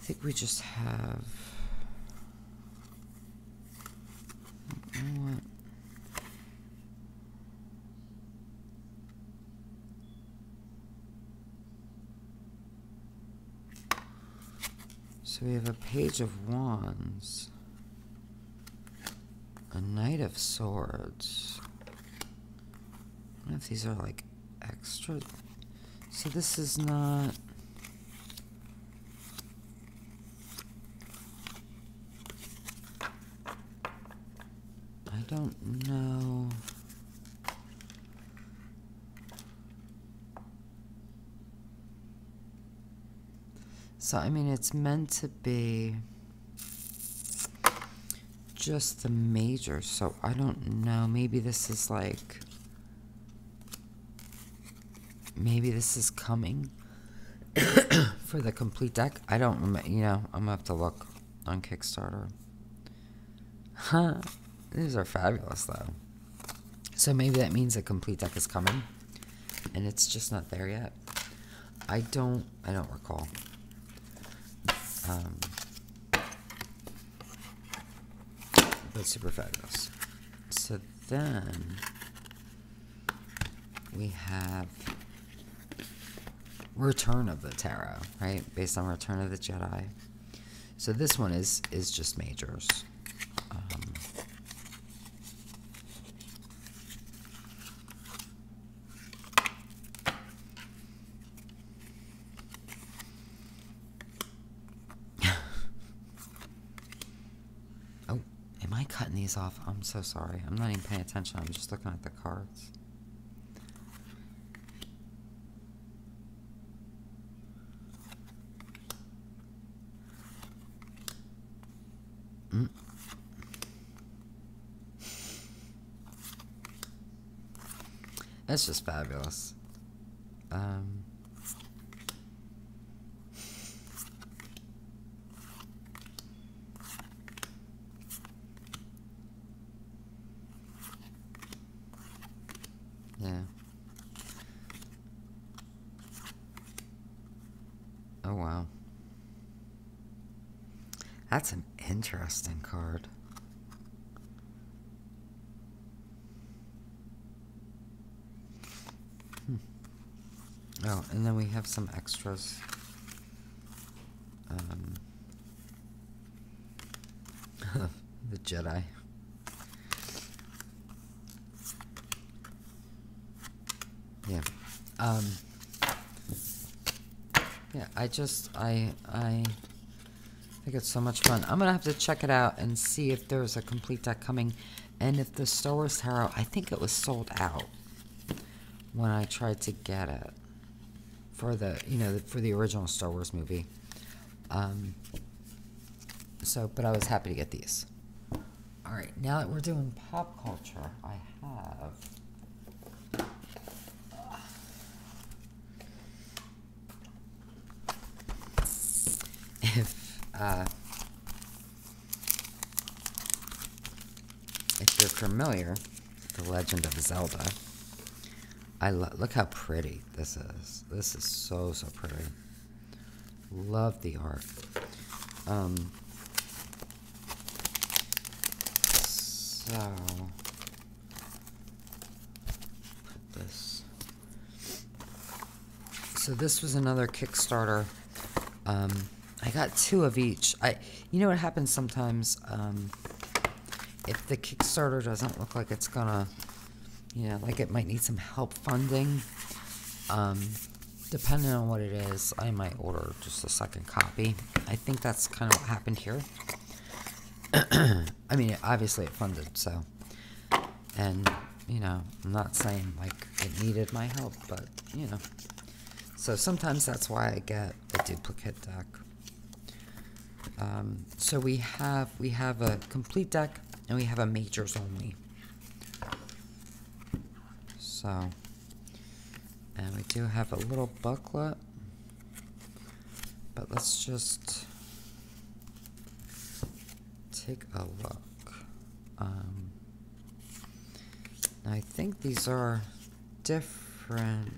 think we just have... You know what? So we have a Page of Wands, a Knight of Swords. I don't know if these are like extra. So this is not... I don't know. So, I mean, it's meant to be just the major, so I don't know. Maybe this is like... Maybe this is coming for the complete deck. I don't remember, you know, I'm gonna have to look on Kickstarter. Huh. These are fabulous, though. So maybe that means a complete deck is coming, and it's just not there yet. I don't recall. But super fabulous. So then we have Return of the Tarot, right? Based on Return of the Jedi. So this one is just majors. Oh, am I cutting these off? I'm so sorry. I'm not even paying attention. I'm just looking at the cards. That's just fabulous. Yeah. Oh, wow. That's an interesting card. Oh, and then we have some extras. The Jedi. Yeah. Yeah, I think think it's so much fun. I'm going to have to check it out and see if there's a complete deck coming. And if the Star Wars Tarot, I think it was sold out when I tried to get it for the, you know, for the original Star Wars movie. But I was happy to get these. All right, now that we're doing pop culture, I have if you're familiar with The Legend of Zelda, look how pretty this is. This is so pretty. Love the art. So put this. So this was another Kickstarter. I got 2 of each. You know what happens sometimes, if the Kickstarter doesn't look like it's gonna, you know, like it might need some help funding, depending on what it is, I might order just a second copy. I think that's kind of what happened here. I mean, obviously it funded, so, and, you know, I'm not saying, like, it needed my help, but, you know, so sometimes that's why I get a duplicate deck. So we have a complete deck, and we have a majors only. So, and we do have a little booklet, but let's just take a look. I think these are different.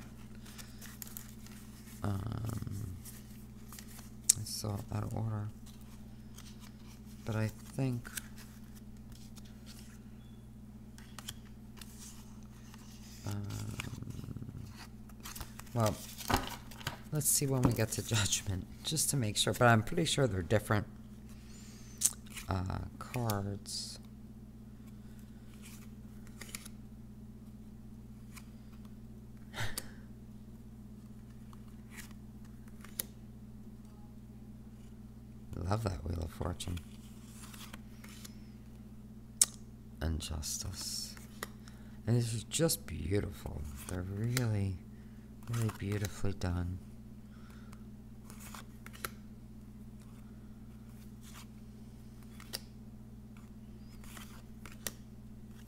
I saw it out of order, but I think well, let's see when we get to Judgment, just to make sure, but I'm pretty sure they're different cards. Love that Wheel of Fortune. And Justice. And this is just beautiful. They're really, really beautifully done.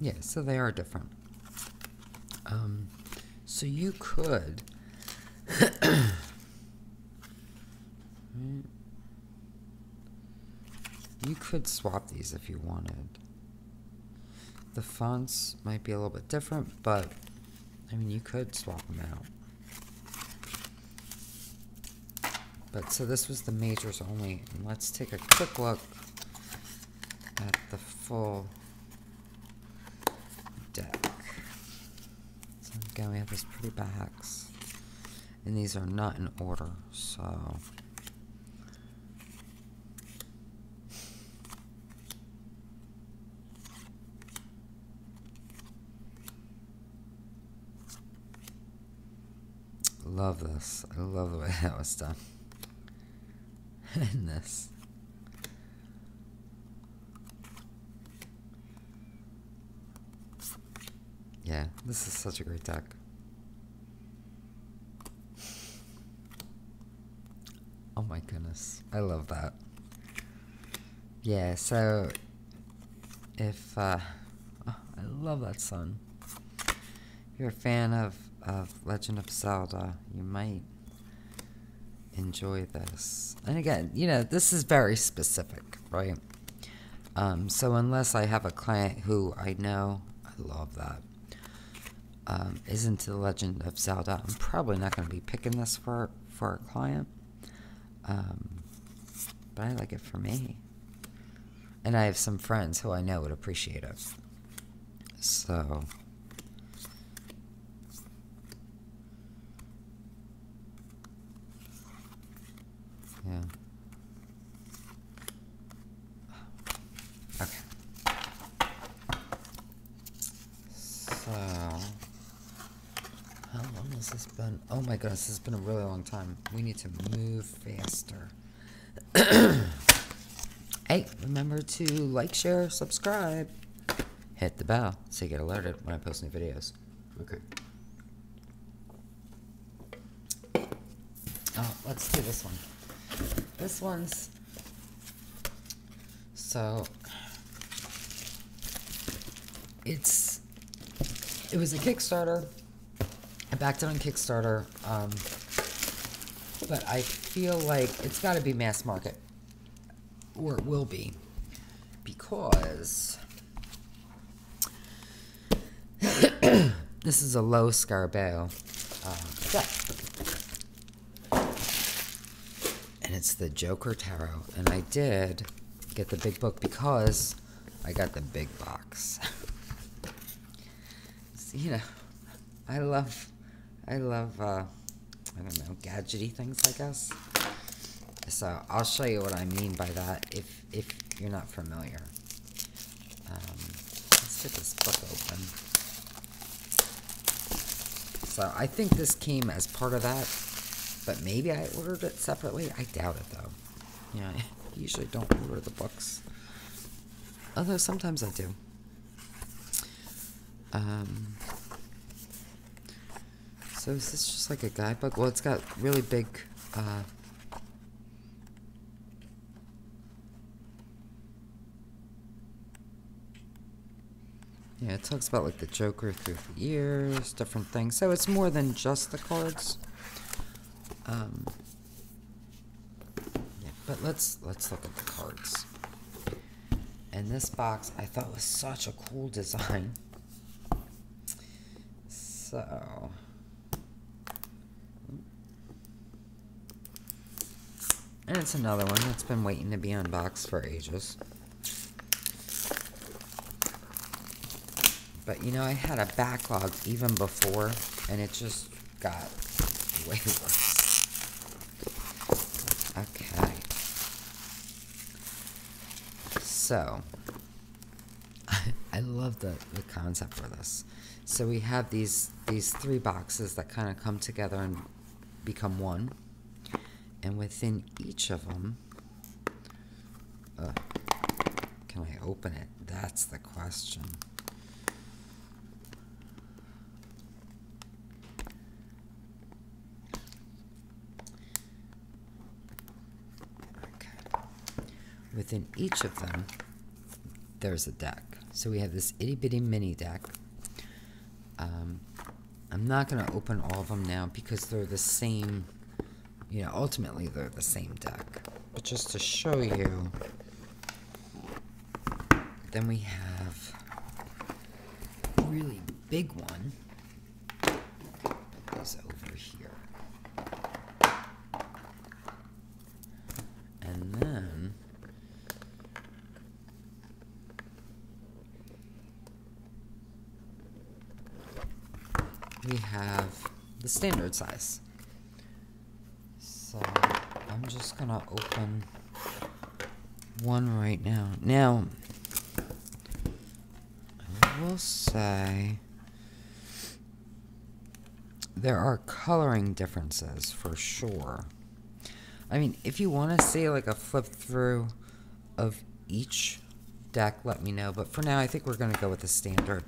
Yeah, so they are different. So you could you could swap these if you wanted. The fonts might be a little bit different, but I mean, you could swap them out. But so this was the majors only, and let's take a quick look at the full deck. So again, we have these pretty backs, and these are not in order, so love this. I love the way that was done. And this. Yeah, this is such a great deck. Oh my goodness. I love that. Yeah, so if I love that sun. If you're a fan of Legend of Zelda, you might enjoy this. And again, you know, this is very specific, right? So unless I have a client who I know, I love that, is into the Legend of Zelda, I'm probably not going to be picking this for a client. But I like it for me. And I have some friends who I know would appreciate it. So yeah. Okay. So, how long has this been? Oh my goodness, this has been a really long time. We need to move faster. Hey, remember to like, share, subscribe. Hit the bell so you get alerted when I post new videos. Okay. Oh, let's do this one. This one's... So... It was a Kickstarter. I backed it on Kickstarter. But I feel like it's got to be mass market. Or it will be. Because... this is a Lo Scarabeo deck. And it's the Joker Tarot. And I did get the big book because I got the big box. So, you know, I love, I don't know, gadgety things, I guess. So I'll show you what I mean by that if you're not familiar. Let's get this book open. So I think this came as part of that, but maybe I ordered it separately. I doubt it, though. Yeah, I usually don't order the books. Although sometimes I do. So is this just like a guidebook? Well, it's got really big, yeah, it talks about like the Joker through the years, different things. So it's more than just the cards. Yeah, but let's look at the cards. And this box I thought was such a cool design. So, and it's another one that's been waiting to be unboxed for ages. But you know, I had a backlog even before, and it just got way worse. Okay. So, I love the concept for this. So we have these three boxes that kind of come together and become one. And within each of them, can I open it? That's the question. Within each of them, there's a deck. So we have this itty bitty mini deck. I'm not going to open all of them now because they're the same, you know, ultimately they're the same deck. But just to show you, then we have a really big one. Is over here. And then we have the standard size. So I'm just gonna open one right now. Now, I will say there are coloring differences for sure. I mean, if you want to see like a flip through of each deck, let me know. But for now, I think we're going to go with the standard,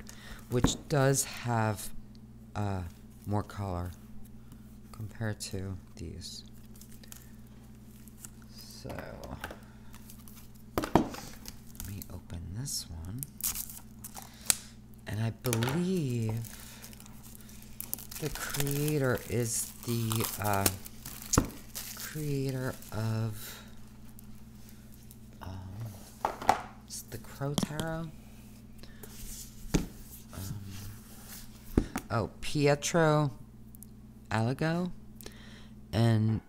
which does have more color compared to these. So, let me open this one. And I believe the creator is the creator of it's the Crow Tarot. Oh, Pietro Alago and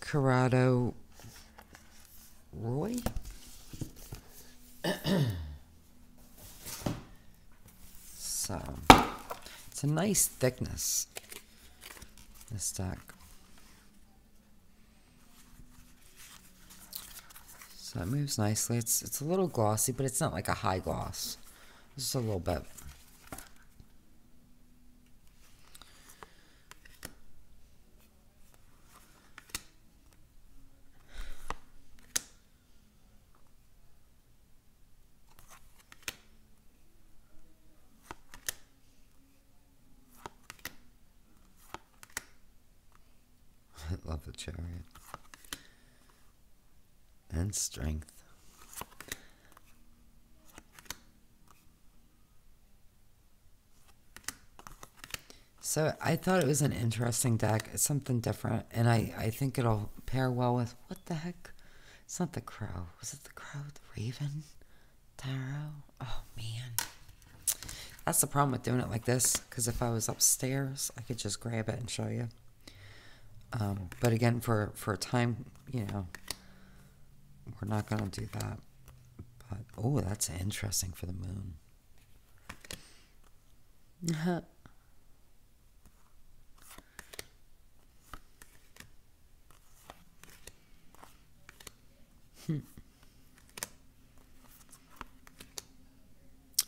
Corrado Roy. So, it's a nice thickness, this deck. So it moves nicely. It's a little glossy, but it's not like a high gloss. Just a little bit. love the Chariot. And Strength. So I thought it was an interesting deck. It's something different. And I think it'll pair well with... What the heck? It's not the Crow. Was it the Crow? The Raven? Tarot? Oh, man. That's the problem with doing it like this. Because if I was upstairs, I could just grab it and show you. But again, for a time, you know, we're not going to do that. But, oh, that's interesting for the moon.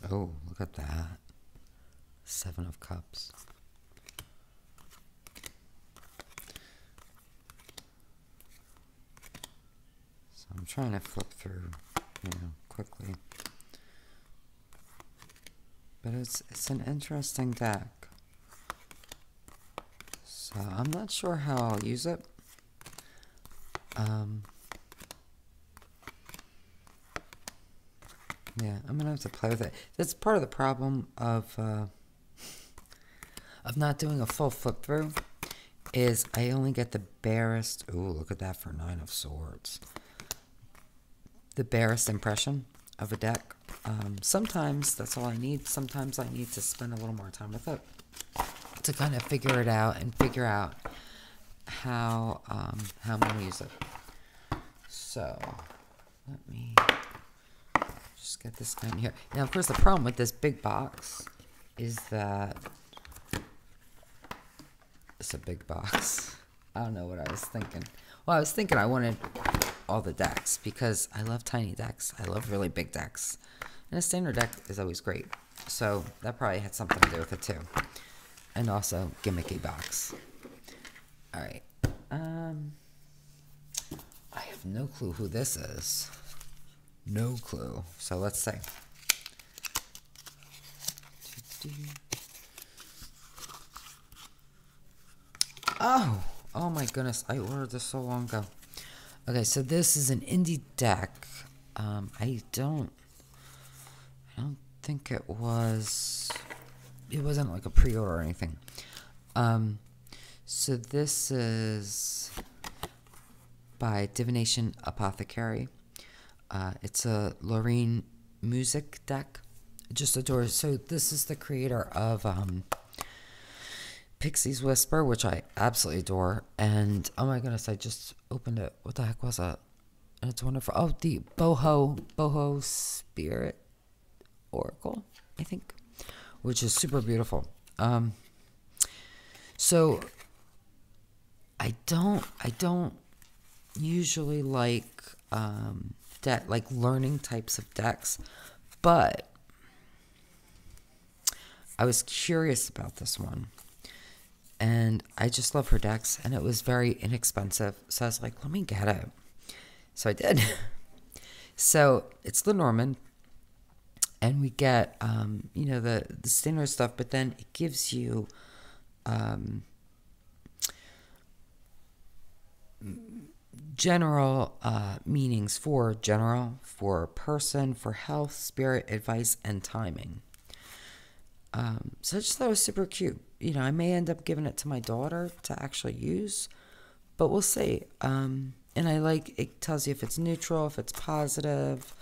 Oh, look at that. 7 of Cups. So I'm trying to flip through, you know, quickly. But it's an interesting deck. So I'm not sure how I'll use it. Yeah, I'm gonna have to play with it. That's part of the problem of not doing a full flip through. Is I only get the barest. Ooh, look at that for 9 of Swords. The barest impression of a deck. Sometimes that's all I need. Sometimes I need to spend a little more time with it to kind of figure it out and figure out how I'm gonna use it. So let me just get this guy in here. Now, of course, the problem with this big box is that it's a big box. I don't know what I was thinking. Well, I was thinking I wanted all the decks because I love tiny decks. I love really big decks. And a standard deck is always great. So that probably had something to do with it too. And also gimmicky box. All right. I have no clue who this is. No clue. So let's see. Oh my goodness. I ordered this so long ago. Okay, so this is an indie deck. I don't think it wasn't like a pre-order or anything. So this is by Divination Apothecary. It's a Lorraine music deck. Just adore. So this is the creator of Pixie's Whisper, which I absolutely adore. And oh my goodness, I just opened it. What the heck was that? And it's wonderful. Oh, the Boho Spirit Oracle, I think, which is super beautiful. So I don't usually like learning types of decks, but I was curious about this one. And I just love her decks, and it was very inexpensive. So I was like, let me get it. So I did. So it's Lenormand, and we get, the standard stuff, but then it gives you general meanings for person, for health, spirit, advice, and timing. So I just thought it was super cute. I may end up giving it to my daughter to actually use, but we'll see. And it tells you if it's neutral, if it's positive,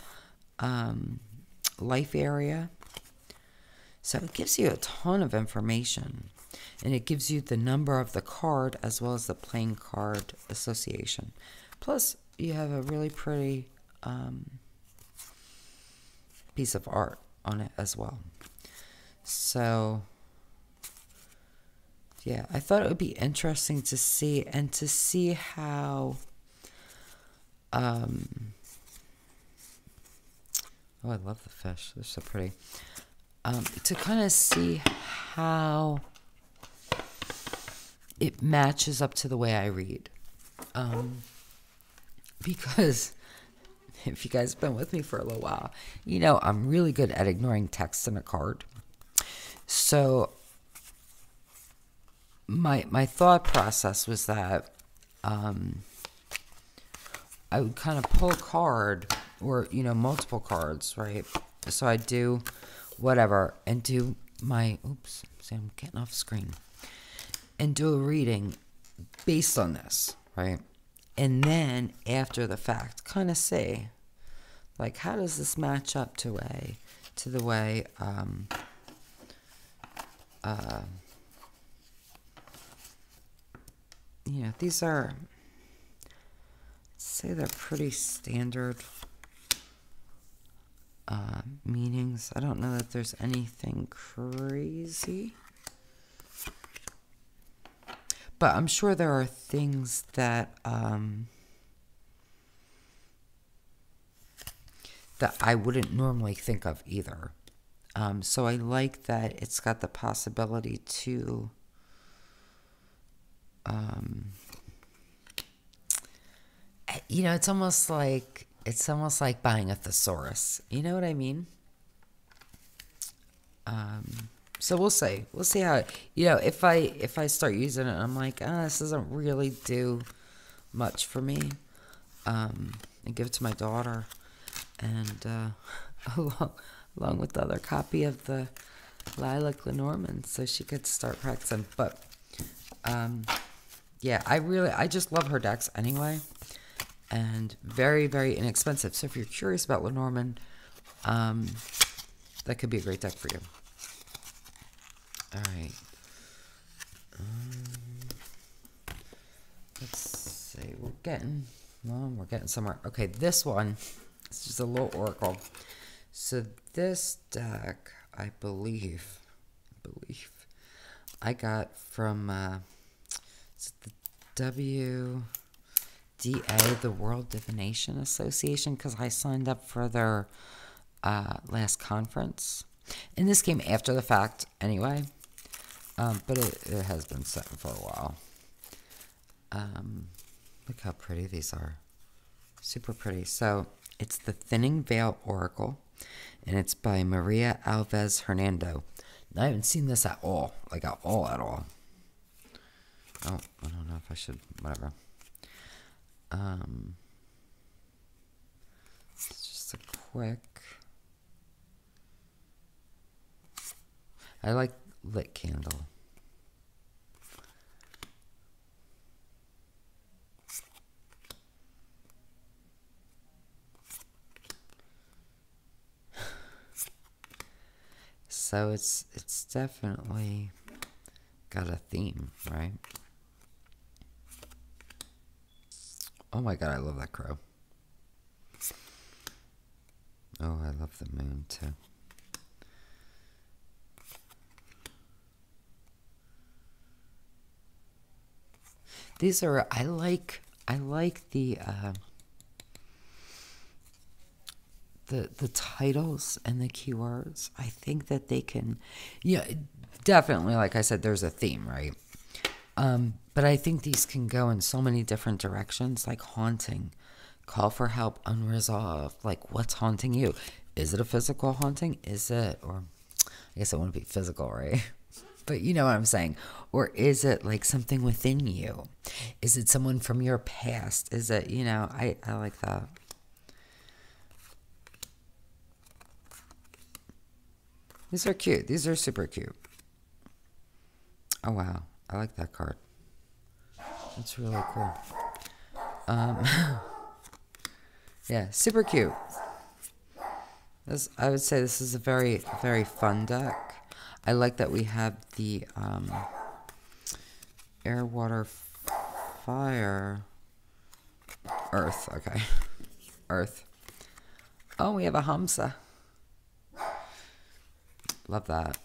life area. So it gives you a ton of information, and it gives you the number of the card as well as the playing card association. Plus, you have a really pretty piece of art on it as well. So, yeah, I thought it would be interesting to see, and to see how, oh, I love the fish. They're so pretty. To kind of see how it matches up to the way I read. Because if you guys have been with me for a little while, I'm really good at ignoring text in a card. So my thought process was that I would kind of pull a card or, you know, multiple cards, right? So I do whatever and do my, oops, see, I'm getting off screen. And do a reading based on this, right? And then after the fact, kind of say, like, how does this match up to the way, you know, these are, say they're pretty standard meanings. I don't know that there's anything crazy. But I'm sure there are things that that I wouldn't normally think of either. So I like that it's got the possibility to you know, it's almost like buying a thesaurus. You know what I mean? So we'll see how, you know, if I start using it and I'm like, this doesn't really do much for me, and give it to my daughter, and along with the other copy of the Lilac Lenormand, so she could start practicing. But yeah, I just love her decks anyway, and very, very inexpensive. So if you're curious about Lenormand, that could be a great deck for you. All right. Let's see. We're getting somewhere. Okay, this one is just a little oracle. So this deck, I believe, I got from the WDA, the World Divination Association, because I signed up for their last conference. And this came after the fact anyway. But it has been set for a while. Look how pretty these are. Super pretty. So, it's the Thinning Veil Oracle, and it's by Maria Alves Hernando. Now, I haven't seen this at all. Like, at all. Oh, I don't know if I should, whatever. It's just a quick... I like lit candle. So it's definitely got a theme, right? Oh my god, I love that crow. Oh, I love the moon too. These are, I like the titles and the keywords. I think that they can, yeah, definitely, like I said, there's a theme, right? But I think these can go in so many different directions, like haunting, call for help, unresolved. Like, what's haunting you? Is it a physical haunting? Is it, or I guess it wouldn't be physical, right? But you know what I'm saying. Or is it like something within you? Is it someone from your past? Is it, you know, I like that. These are cute. These are super cute. Oh, wow. I like that card. That's really cool. Yeah, super cute. This, I would say this is a very, very fun deck. I like that we have the air, water, fire, earth. Okay, earth. Oh, we have a Hamsa. Love that.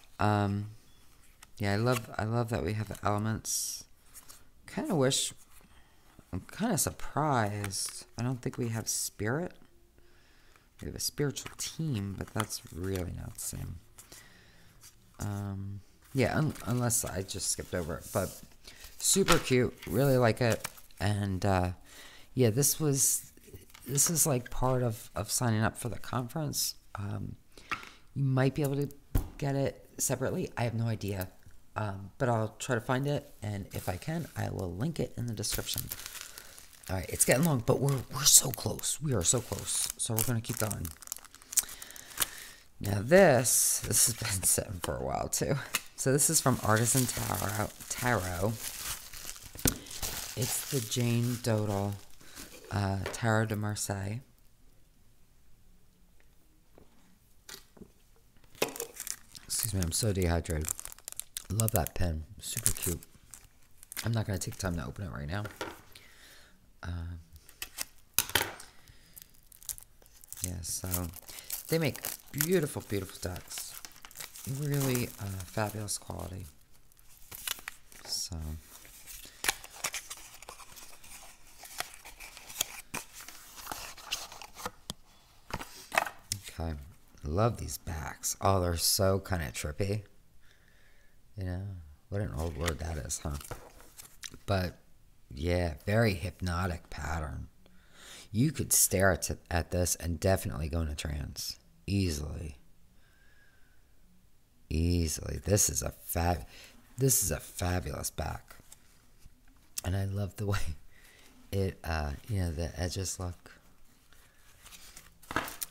Yeah, I love that we have the elements. Kind of wish. I'm kind of surprised. I don't think we have spirit. We have a spiritual team, but that's really not the same. Yeah, unless I just skipped over it, but super cute, really like it, and yeah, this is like part of signing up for the conference. You might be able to get it separately. I have no idea, but I'll try to find it, and if I can, I will link it in the description. All right, it's getting long, but we're so close. We are so close. So we're gonna keep going. Now this has been sitting for a while too. So this is from Artisan Tarot. It's the Jane Dodal Tarot de Marseille. Excuse me, I'm so dehydrated. Love that pen. Super cute. I'm not going to take time to open it right now. Yeah, so they make beautiful, beautiful decks. Really fabulous quality. So... okay. Love these backs. Oh, they're so kind of trippy. You know, what an old word that is, huh? But, yeah, very hypnotic pattern. You could stare at this and definitely go into trance. Easily. Easily. This is a fabulous back. And I love the way it, you know, the edges look.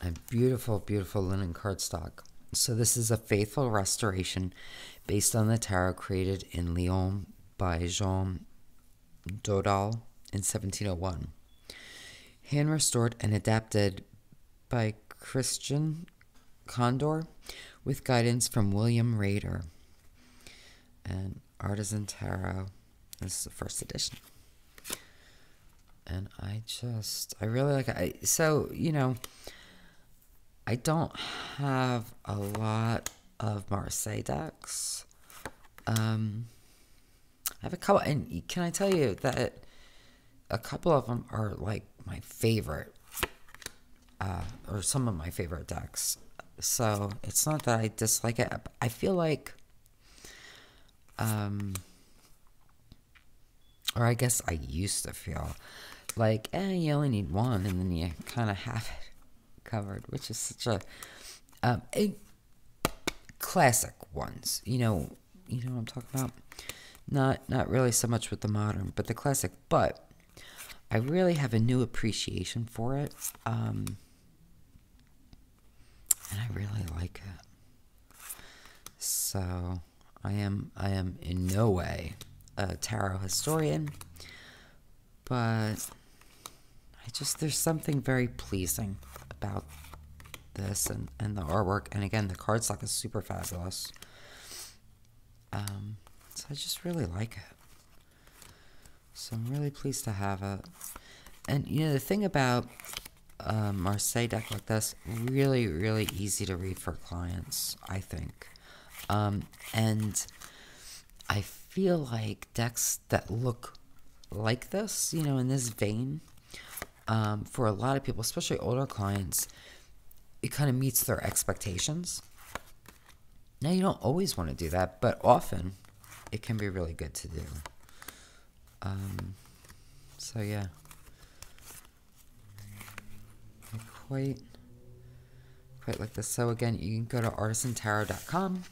And beautiful, beautiful linen cardstock. So this is a faithful restoration based on the tarot created in Lyon by Jean Dodal in 1701. Hand restored and adapted by Christian Condor with guidance from William Rader. And Artisan Tarot. This is the first edition. And I really like it. So, you know... I don't have a lot of Marseille decks. I have a couple, and can I tell you that a couple of them are like my favorite, or some of my favorite decks. So it's not that I dislike it. I feel like, or I guess I used to feel like, you only need one, and then you kind of have it covered, which is such a classic ones. You know what I'm talking about. Not really so much with the modern, but the classic. But I really have a new appreciation for it, and I really like it. So I am in no way a tarot historian, but there's something very pleasing about this and the artwork, and again the cardstock is super fabulous. So I just really like it. So I'm really pleased to have it. And you know the thing about Marseille deck like this, really, really easy to read for clients, I think. And I feel like decks that look like this, you know, in this vein, for a lot of people, especially older clients, it kind of meets their expectations. Now, you don't always want to do that, but often it can be really good to do. So, yeah. I quite like this. So, again, you can go to artisantarot.com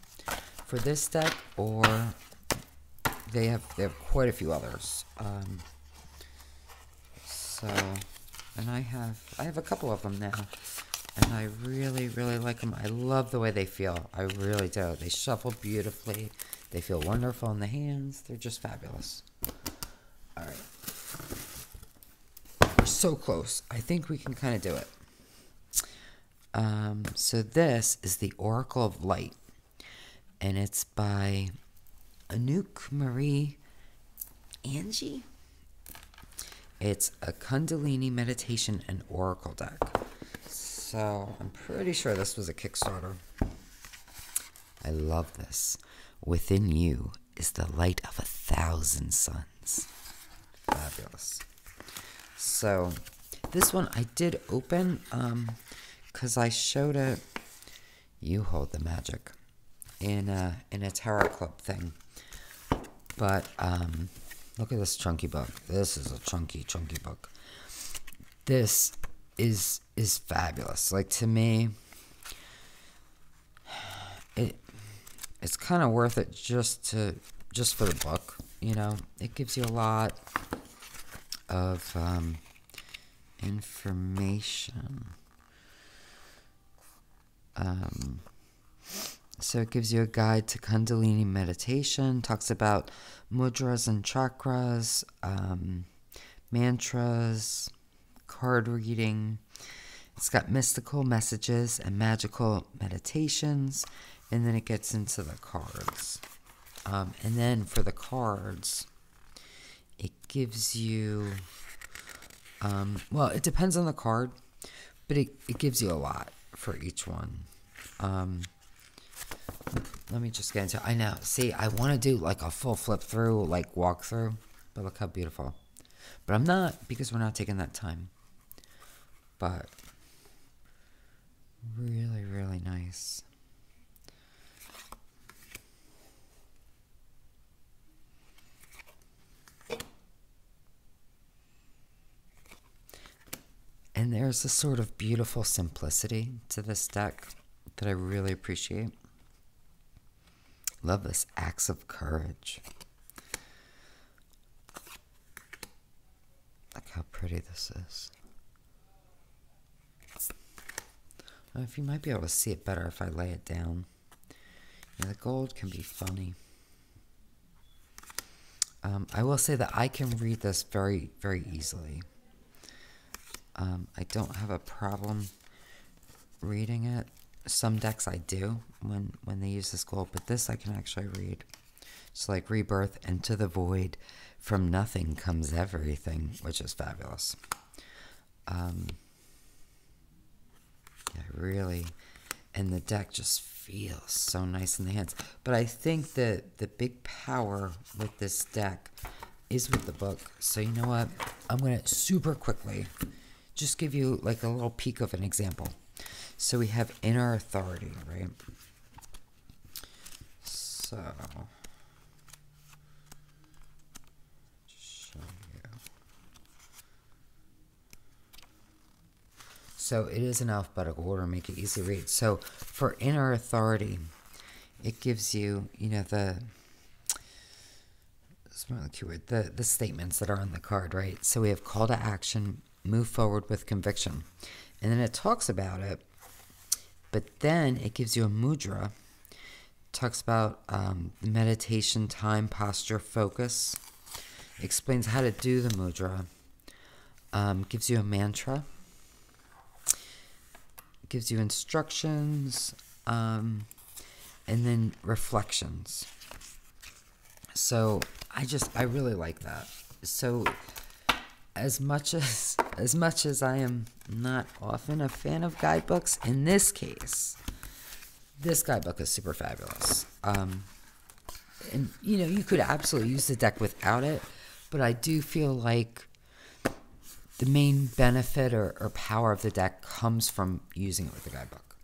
for this deck, or they have quite a few others. So... and I have a couple of them now, and I really, really like them. I love the way they feel. I really do. They shuffle beautifully. They feel wonderful in the hands. They're just fabulous. All right. We're so close. I think we can kind of do it. So this is the Oracle of Light, and it's by Anouk Marie Angie. It's a Kundalini meditation and oracle deck. So I'm pretty sure this was a Kickstarter. I love this. Within you is the light of 1,000 suns. Fabulous. So this one I did open because I showed it. You hold the magic in a tarot club thing. But look at this chunky book. This is a chunky book. This is fabulous. Like, to me, it's kind of worth it just for the book. You know, it gives you a lot. of information. So it gives you a guide to Kundalini meditation, talks about mudras and chakras, mantras, card reading. It's got mystical messages and magical meditations, and then it gets into the cards. And then for the cards, it gives you, well, it depends on the card, but it gives you a lot for each one. Let me just get into it. I know. See, I want to do like a full flip through, like walk through, but look how beautiful. But I'm not, because we're not taking that time. But really, really nice. And there's a sort of beautiful simplicity to this deck that I really appreciate. Love this Acts of Courage. Look how pretty this is. I don't know if you might be able to see it better if I lay it down. Yeah, the gold can be funny. I will say that I can read this very, very easily. I don't have a problem reading it. Some decks I do when they use this gold, but this I can actually read. It's like Rebirth, Into the Void, from nothing comes everything, which is fabulous. Yeah, really, and the deck just feels so nice in the hands. But I think that the big power with this deck is with the book. So you know what? I'm going to super quickly just give you like a little peek of an example. So we have Inner Authority, right? So, just show you. So it is in alphabetical order, make it easy to read. So for Inner Authority, it gives you, you know, the statements that are on the card, right? So we have call to action, move forward with conviction. And then it talks about it, but then it gives you a mudra. It talks about the meditation, time, posture, focus. Explains how to do the mudra. Gives you a mantra. Gives you instructions. And then reflections. So I really like that. So as much as I am not often a fan of guidebooks, in this case, this guidebook is super fabulous. And you know, you could absolutely use the deck without it, but I do feel like the main benefit or power of the deck comes from using it with the guidebook.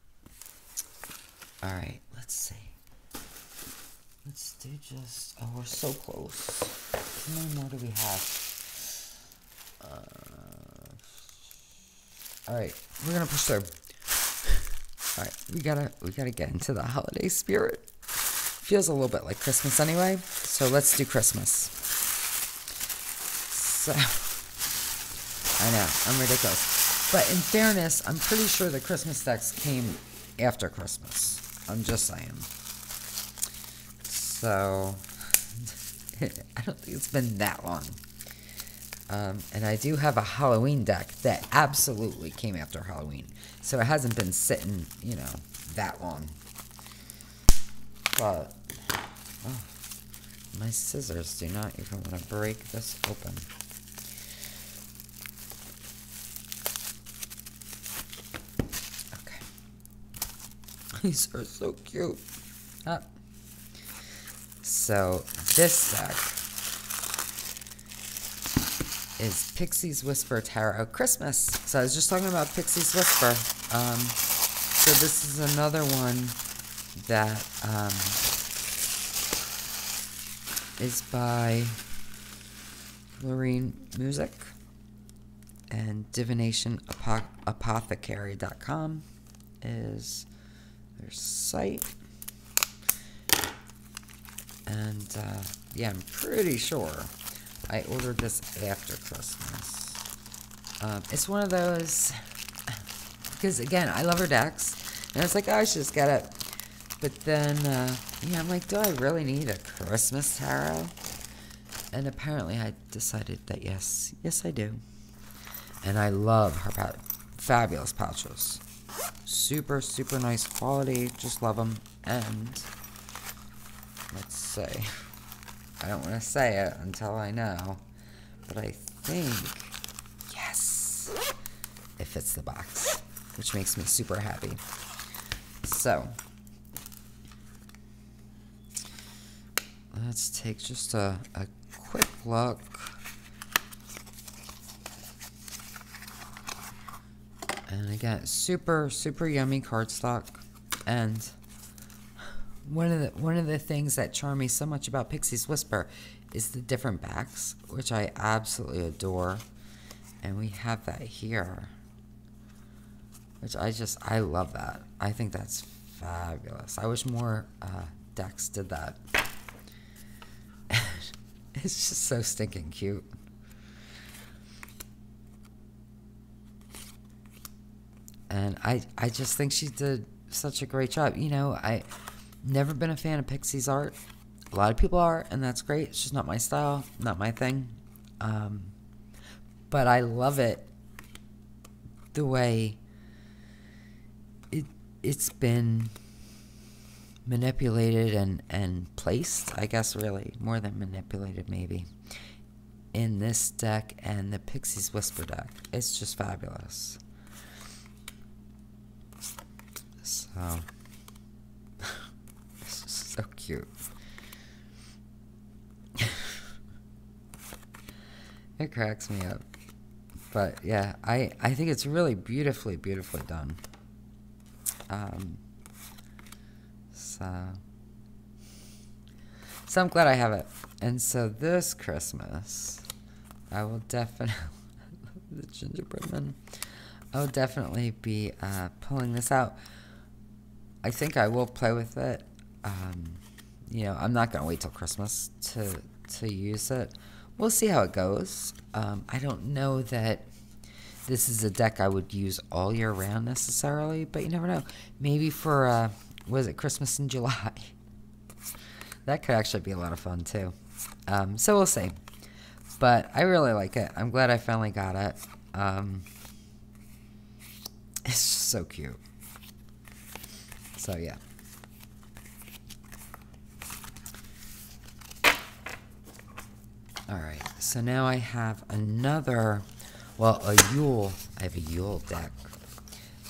All right, let's see. Let's do just... Oh, we're so close. How many more do we have? All right, we're gonna push through. All right, we gotta get into the holiday spirit. Feels a little bit like Christmas anyway, so let's do Christmas. So, I know, I'm ridiculous. But in fairness, I'm pretty sure the Christmas decks came after Christmas. I'm just saying. So, I don't think it's been that long. And I do have a Halloween deck that absolutely came after Halloween. So it hasn't been sitting, you know, that long. But, oh, my scissors do not even want to break this open. Okay. These are so cute. So, this deck is Pixie's Whisper Tarot Christmas. So I was just talking about Pixie's Whisper. So this is another one that is by Lorene Music and divinationapothecary.com is their site. And yeah, I'm pretty sure I ordered this after Christmas. It's one of those, because again, I love her decks, and it's like, oh, I should just get it. But then, yeah, I'm like, do I really need a Christmas tarot? And apparently I decided that yes, I do. And I love her fabulous pouches. Super, super nice quality. Just love them. And let's see. I don't want to say it until I know. But I think, yes, it fits the box, which makes me super happy. So, let's take just a quick look. And again, super, super yummy cardstock. And one of the things that charm me so much about Pixie's Whisper is the different backs, which I absolutely adore. And we have that here, which I love that. I think that's fabulous. I wish more decks did that. It's just so stinking cute. And I just think she did such a great job. You know, I never been a fan of Pixie's art. A lot of people are, and that's great. It's just not my style, not my thing. But I love it the way it's been manipulated and placed, I guess, really, more than manipulated maybe, in this deck and the Pixie's Whisper deck. It's just fabulous. So, it's just so cute. It cracks me up. But yeah, I think it's really beautifully done. So I'm glad I have it. And so this Christmas, I will definitely the gingerbread man. I will definitely be pulling this out. I think I will play with it. You know, I'm not gonna wait till Christmas to use it. We'll see how it goes. I don't know that this is a deck I would use all year round necessarily, but you never know. Maybe for was it Christmas in July? That could actually be a lot of fun too. So we'll see. But I really like it. I'm glad I finally got it. It's just so cute. So yeah. Alright, so now I have another, well, a Yule. I have a Yule deck.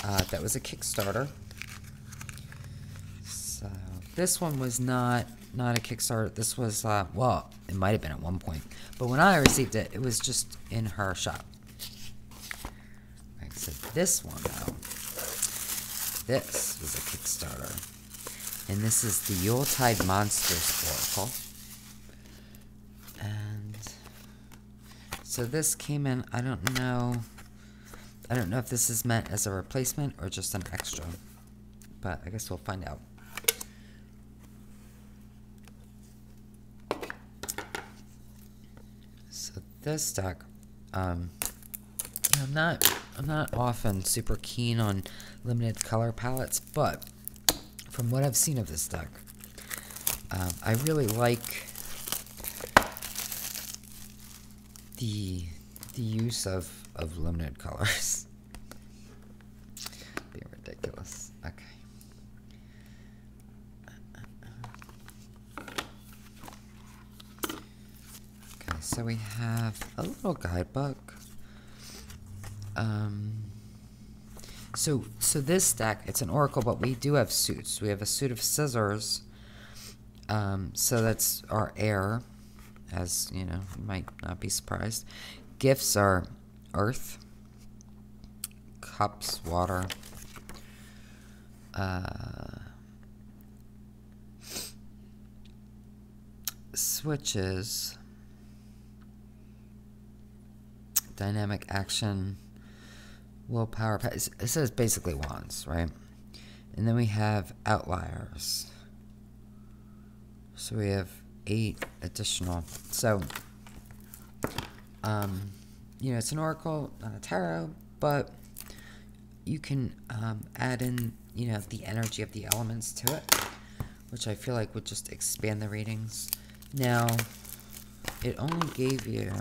That was a Kickstarter. So this one was not a Kickstarter. This was, well, it might have been at one point. But when I received it, it was just in her shop. Right, so this one, though, this was a Kickstarter. And this is the Yuletide Monsters Oracle. And so this came in, I don't know if this is meant as a replacement or just an extra. But I guess we'll find out. So this deck, I'm not often super keen on limited color palettes, but from what I've seen of this deck, I really like the use of limited colors. Being ridiculous. Okay. Okay, so we have a little guidebook. So this deck, it's an oracle, but we do have suits. We have a suit of scissors. So that's our air, as you know, you might not be surprised. Gifts are earth, cups, water, switches, dynamic action, willpower. It says basically wands, right? And then we have outliers. So we have 8 additional. So You know, it's an oracle, not a tarot, but you can add in, you know, the energy of the elements to it, which I feel like would just expand the readings. Now, it only gave you,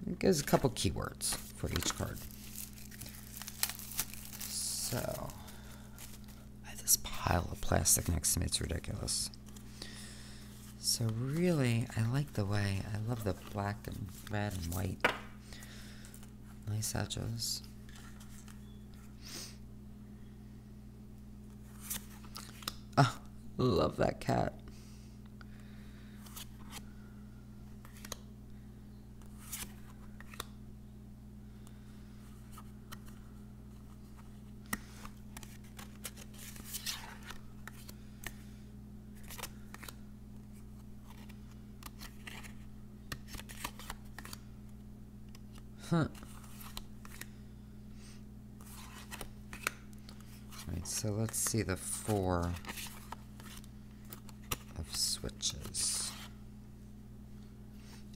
it gives a couple keywords for each card. So, I have this pile of plastic next to me, it's ridiculous. So really, I like the way, I love the black and red and white. Nice edges. Oh, love that cat. Huh. Alright, so let's see the 4 of switches.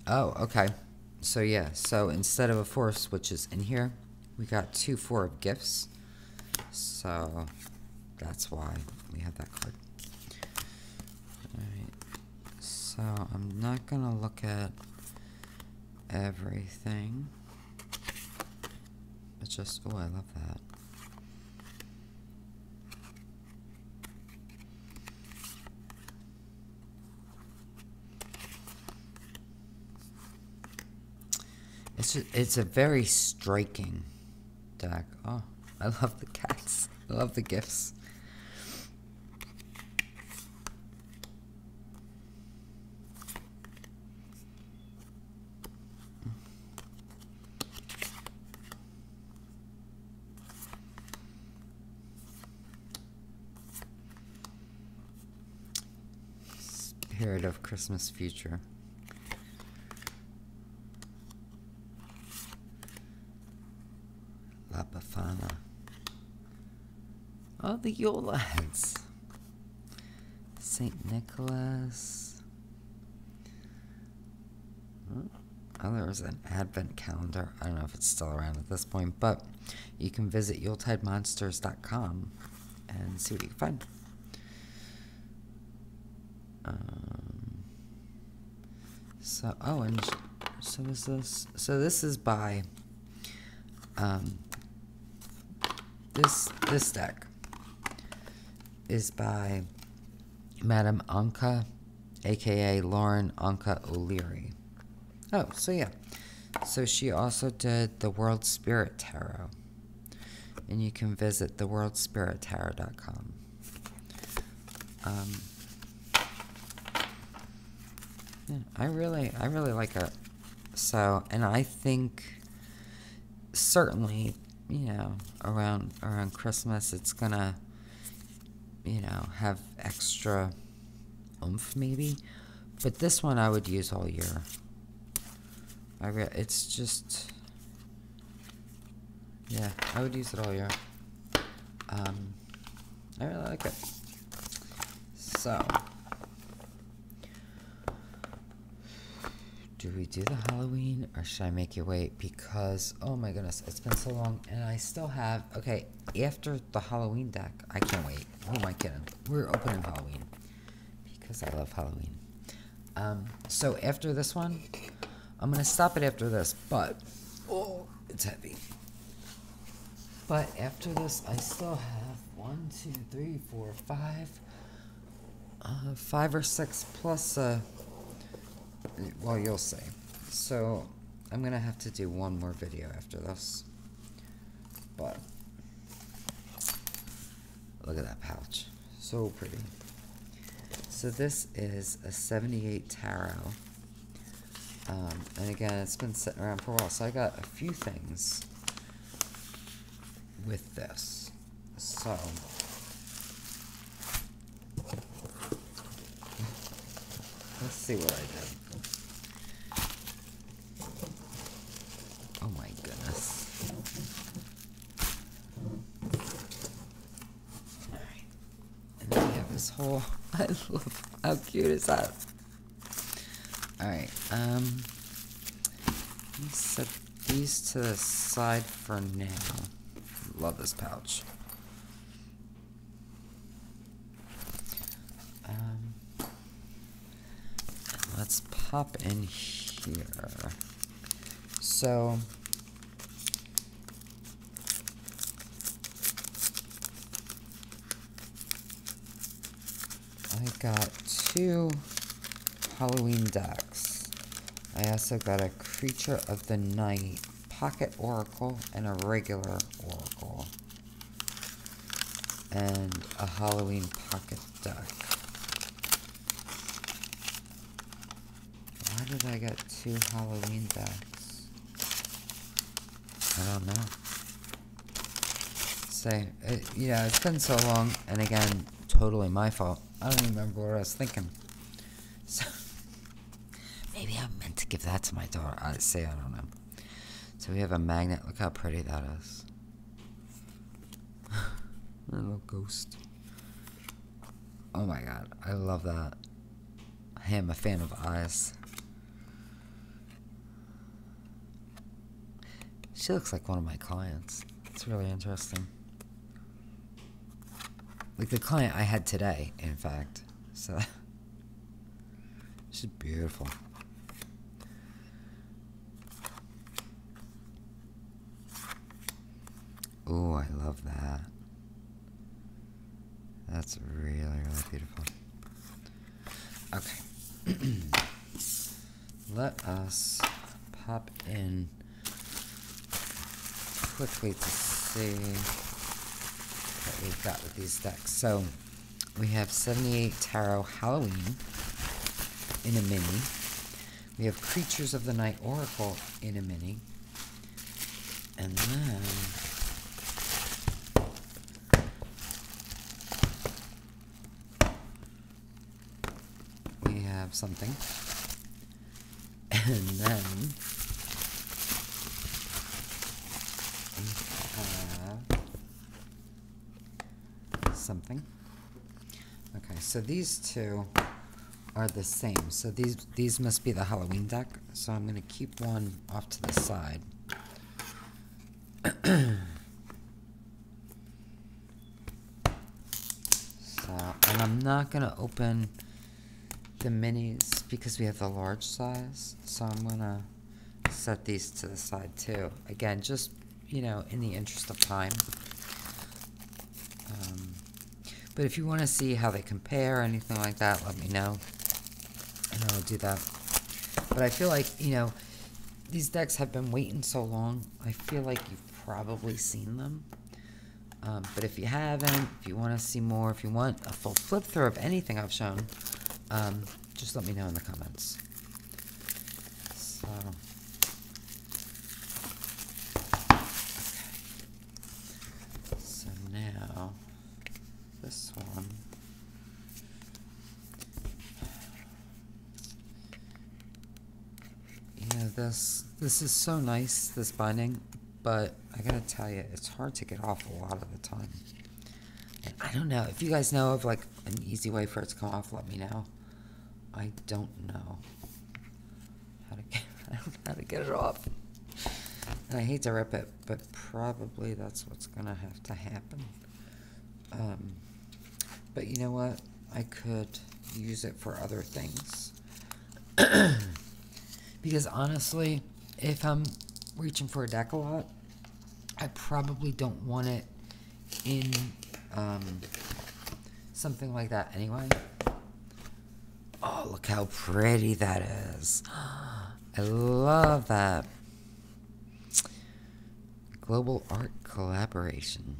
Oh, okay. So yeah, so instead of a 4 of switches in here, we got 2 4 of gifts. So that's why we have that card. Alright, so I'm not gonna look at everything. It's just, oh, I love that. It's a very striking deck. Oh, I love the cats. I love the gifts. Spirit of Christmas Future. La Befana. Oh, the Yule lads. St. Nicholas. Oh, there was an advent calendar. I don't know if it's still around at this point, but you can visit YuleTideMonsters.com and see what you can find. So, oh, and so is this. So this is by this deck is by Madame Anka, aka Lauren Anka O'Leary. Oh, so yeah. So she also did the World Spirit Tarot. And you can visit theworldspirittarot.com. Yeah, I really like it. So, and I think certainly, you know, around Christmas it's gonna, you know, have extra oomph maybe. But this one I would use all year. It's just, yeah, I would use it all year. I really like it. So, do we do the Halloween or should I make you wait? Because, oh my goodness, it's been so long and I still have, okay, after the Halloween deck, I can't wait. Who am I kidding? We're opening Halloween because I love Halloween. So after this one, I'm going to stop it after this, but, oh, it's heavy. But after this, I still have 1, 2, 3, 4, 5, 5 or 6 plus, well, you'll see. So, I'm going to have to do one more video after this. But, look at that pouch. So pretty. So this is a 78 tarot. And again, it's been sitting around for a while. So I got a few things with this. So, let's see what I did. Oh my goodness. Alright. And then we have this whole, I love, how cute is that? Alright, Let me set these to the side for now. Love this pouch. And let's pop in here. So I got 2 Halloween decks. I also got a Creature of the Night Pocket Oracle and a regular Oracle. And a Halloween Pocket deck. Why did I get 2 Halloween decks? I don't know. Say, yeah, it's been so long, and again, totally my fault. I don't even remember what I was thinking. So, maybe I meant to give that to my daughter. I don't know. So we have a magnet. Look how pretty that is. A little ghost. Oh my god, I love that. I am a fan of eyes. She looks like one of my clients. It's really interesting. Like the client I had today, in fact. So, she's beautiful. Oh, I love that. That's really, really beautiful. Okay. Let us pop in quickly to see what we've got with these decks. So, we have 78 Tarot Halloween in a mini. We have Creatures of the Night Oracle in a mini. And then we have something. And then we have something. Okay, so these two are the same. So these must be the Halloween deck. So I'm going to keep one off to the side. And I'm not going to open the minis because we have the large size. So I'm going to set these to the side too. Again, just, you know, in the interest of time. But if you want to see how they compare or anything like that, let me know. And I'll do that. But I feel like, you know, these decks have been waiting so long. I feel like you've probably seen them. But if you haven't, if you want to see more, if you want a full flip through of anything I've shown, just let me know in the comments. So, okay. So now, this one. Yeah, this is so nice, this binding. But I gotta tell you, it's hard to get off a lot of the time. And I don't know. If you guys know of like an easy way for it to come off, let me know. I don't know how to get it off. And I hate to rip it, but probably that's what's gonna have to happen. But you know what? I could use it for other things. Because honestly, if I'm reaching for a deck a lot, I probably don't want it in something like that anyway. Oh, look how pretty that is. I love that. Global Art Collaboration.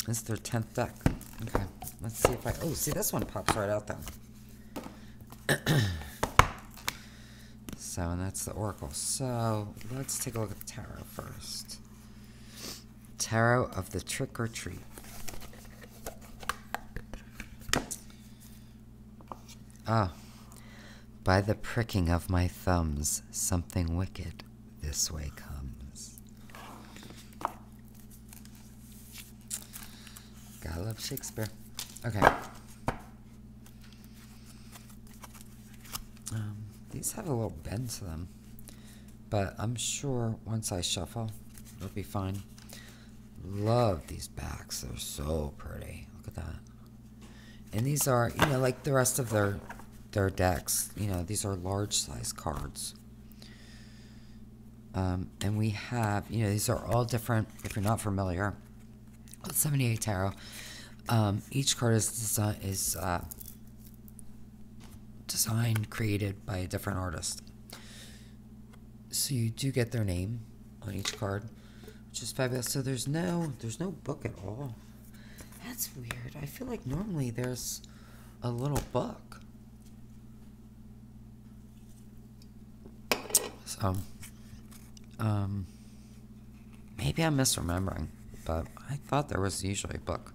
This is their 10th deck. Okay, let's see if I... Oh, see, this one pops right out there. So, and that's the Oracle. So, let's take a look at the Tarot first. Tarot of the Trick or Treat. Ah. By the pricking of my thumbs, something wicked this way comes. Gotta love Shakespeare. Okay. These have a little bend to them, but I'm sure once I shuffle, it'll be fine. Love these backs. They're so pretty. Look at that. And these are, you know, like the rest of their decks. You know, these are large size cards. And we have, you know, these are all different. If you're not familiar with 78 Tarot, each card is designed, created by a different artist. So you do get their name on each card, which is fabulous. So there's no book at all. That's weird. I feel like normally there's a little book. So, maybe I'm misremembering, but I thought there was usually a book.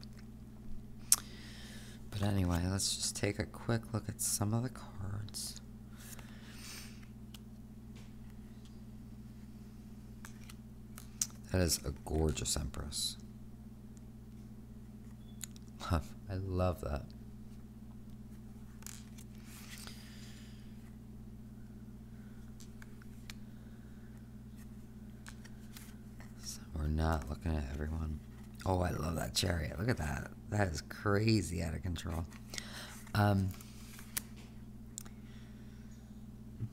But anyway, let's just take a quick look at some of the cards. That is a gorgeous Empress. I love that. So we're not looking at everyone. Oh, I love that Chariot. Look at that. That is crazy out of control.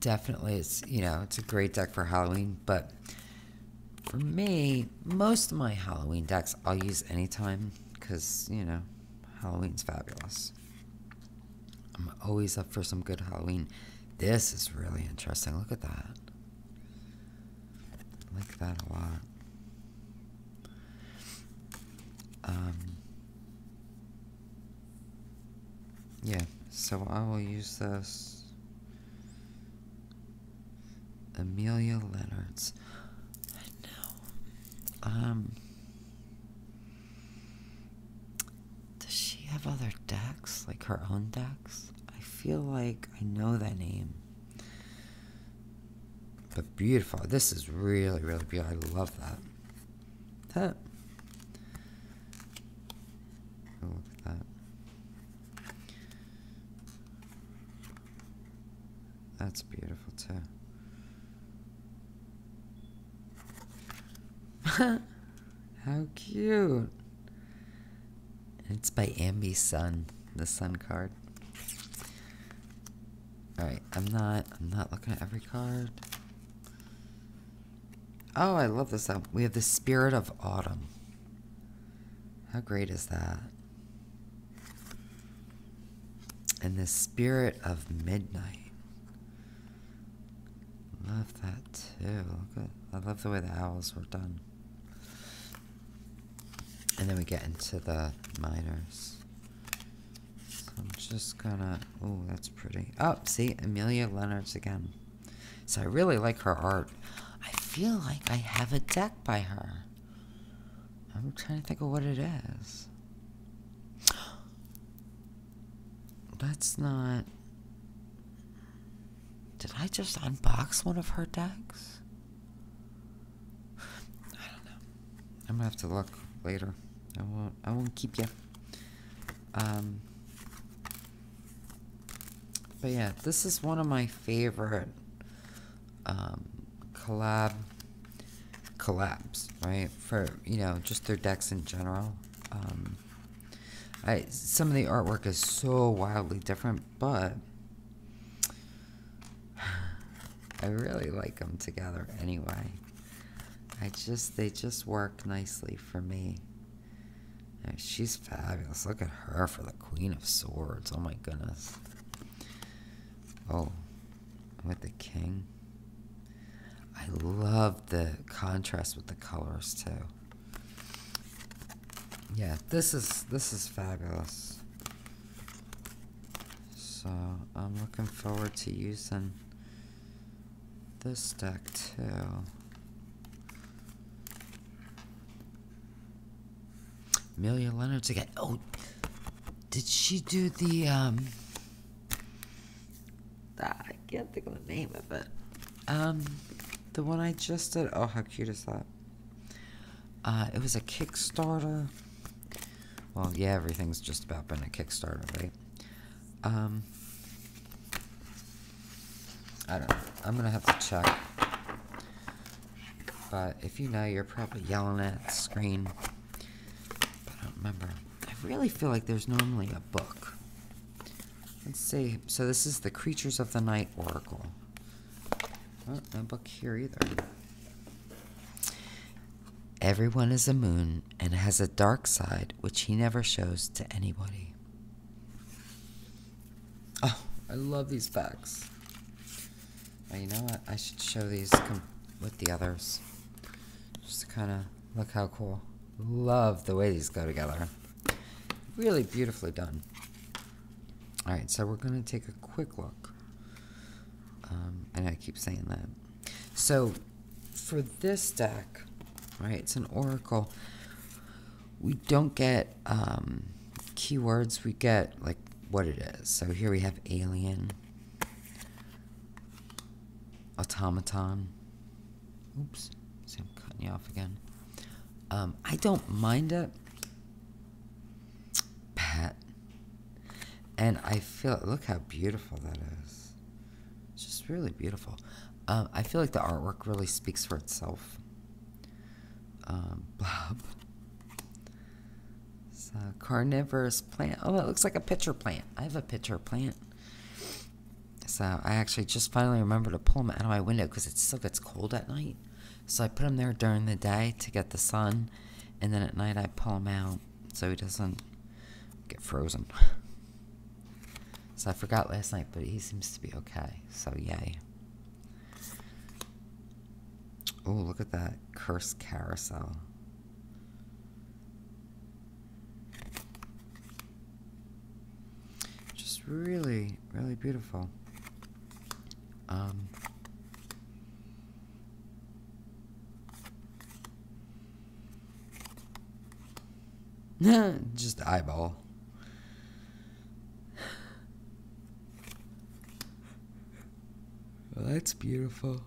Definitely, it's, you know, it's a great deck for Halloween, but for me, most of my Halloween decks I'll use anytime because, you know, Halloween's fabulous. I'm always up for some good Halloween. This is really interesting. Look at that. I like that a lot. Yeah, so I will use this. Amelia Leonard's. I know. Does she have other decks? Like her own decks? I feel like I know that name. But beautiful. This is really, really beautiful. I love that. That. Oh, look at that. That's beautiful too. How cute. It's by Ambi's Sun, the Sun card. Alright, I'm not looking at every card. Oh, I love this. We have the Spirit of Autumn. How great is that? And the Spirit of Midnight. Love that too. Look at, I love the way the owls were done. And then we get into the minors. So I'm just gonna... Oh, that's pretty. Oh, see? Amelia Leonard's again. So I really like her art. I feel like I have a deck by her. I'm trying to think of what it is. That's not... Did I just unbox one of her decks? I don't know. I'm gonna have to look later. I won't keep you. But yeah, this is one of my favorite collabs, right? For, you know, just their decks in general. Some of the artwork is so wildly different, but I really like them together anyway. They just work nicely for me. She's fabulous. Look at her for the Queen of Swords. Oh my goodness. Oh, with the King. I love the contrast with the colors too. Yeah, this is fabulous. So I'm looking forward to using this deck too. Amelia Leonard's again. Oh, did she do the I can't think of the name of it. The one I just did. Oh, how cute is that? It was a Kickstarter. Well, yeah, everything's just about been a Kickstarter, right? I don't know. I'm gonna have to check. but if you know, you're probably yelling at the screen. But I don't remember. I really feel like there's normally a book. Let's see. So this is the Creatures of the Night Oracle. Oh, no book here either. Everyone is a moon and has a dark side which he never shows to anybody. Oh, I love these backs. Oh, you know what? I should show these with the others. Just to kind of look how cool. Love the way these go together. Really beautifully done. Alright, so we're going to take a quick look. And I keep saying that. So, for this deck, right, it's an oracle. We don't get keywords, we get, like, what it is. So here we have alien, automaton. Oops, see, I'm cutting you off again. I don't mind it. Pet. And I feel, look how beautiful that is. It's just really beautiful. I feel like the artwork really speaks for itself. Blob. It's a carnivorous plant. Oh, it looks like a pitcher plant. I have a pitcher plant. So I actually just finally remembered to pull them out of my window because it still gets cold at night. So I put them there during the day to get the sun. And then at night I pull him out so he doesn't get frozen. So I forgot last night, but he seems to be okay. So yay. Oh, look at that cursed carousel. Just really, really beautiful. Just eyeball. Well, that's beautiful.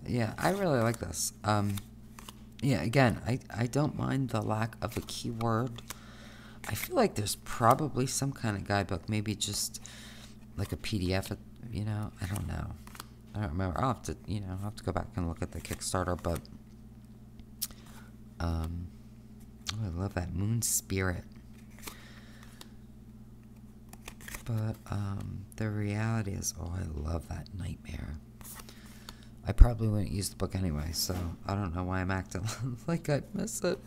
Yeah, I really like this. Yeah, again, I don't mind the lack of a keyword. I feel like there's probably some kind of guidebook, maybe just like a PDF, you know, I don't know. I don't remember. I'll have to, you know, I'll have to go back and look at the Kickstarter, but oh, I love that moon spirit. But the reality is, oh, I love that nightmare. I probably wouldn't use the book anyway, so I don't know why I'm acting like I'd miss it.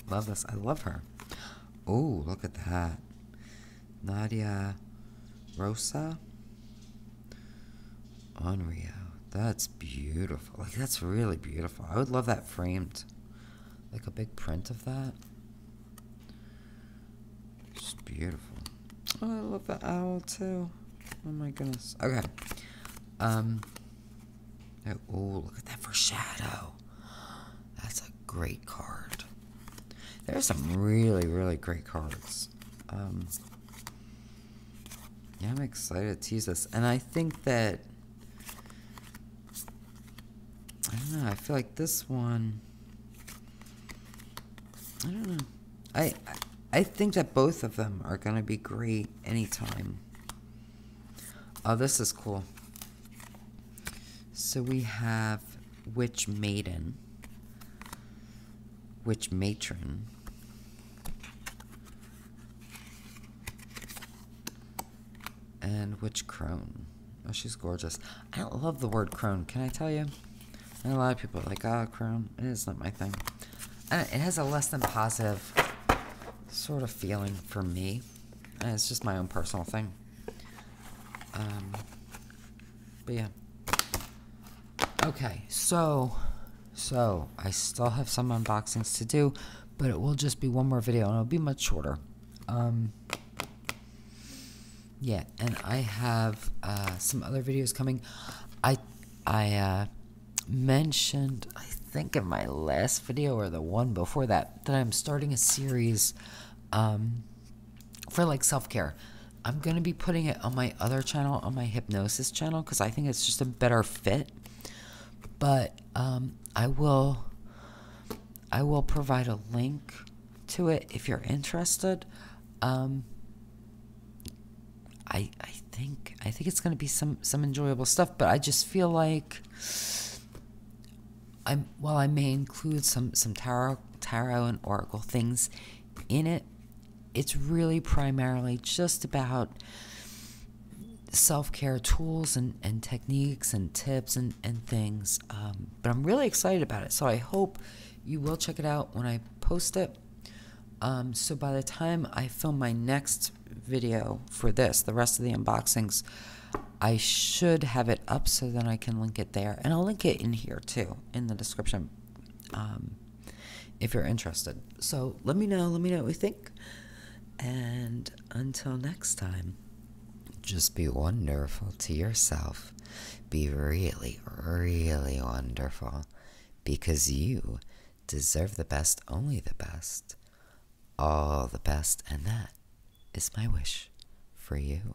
Love this. I love her. Oh, look at that. Nadia Rosa. Unreal. That's beautiful. Like, that's really beautiful. I would love that framed. Like a big print of that. Just beautiful. Oh, I love the owl too. Oh my goodness. Okay. Oh, look at that foreshadow. That's a great card. There's some really, really great cards. Yeah, I'm excited to use this. And I think that, I don't know, I feel like this one, I don't know. I think that both of them are going to be great anytime. Oh, this is cool. So we have Witch Maiden, Witch Matron, and Witch Crone. Oh, she's gorgeous. I don't love the word crone, can I tell you? And a lot of people are like, oh, crone. It is not my thing. And it has a less than positive sort of feeling for me. And it's just my own personal thing. But yeah. Okay, so I still have some unboxings to do, but it will just be one more video, and it'll be much shorter. Yeah, and I have some other videos coming. I mentioned, I think in my last video or the one before that I'm starting a series for like self-care. I'm going to be putting it on my other channel, on my hypnosis channel, because I think it's just a better fit. But I will provide a link to it if you're interested. I think it's going to be some enjoyable stuff, but I just feel like while I may include some tarot and oracle things in it, it's really primarily just about self-care tools and techniques and tips and things. But I'm really excited about it, so I hope you will check it out when I post it. So by the time I film my next video for this, the rest of the unboxings, I should have it up, so then I can link it there. And I'll link it in here too, in the description, if you're interested. So let me know what you think. And until next time, just be wonderful to yourself. Be really, really wonderful, because you deserve the best, only the best, all the best, and that is my wish for you.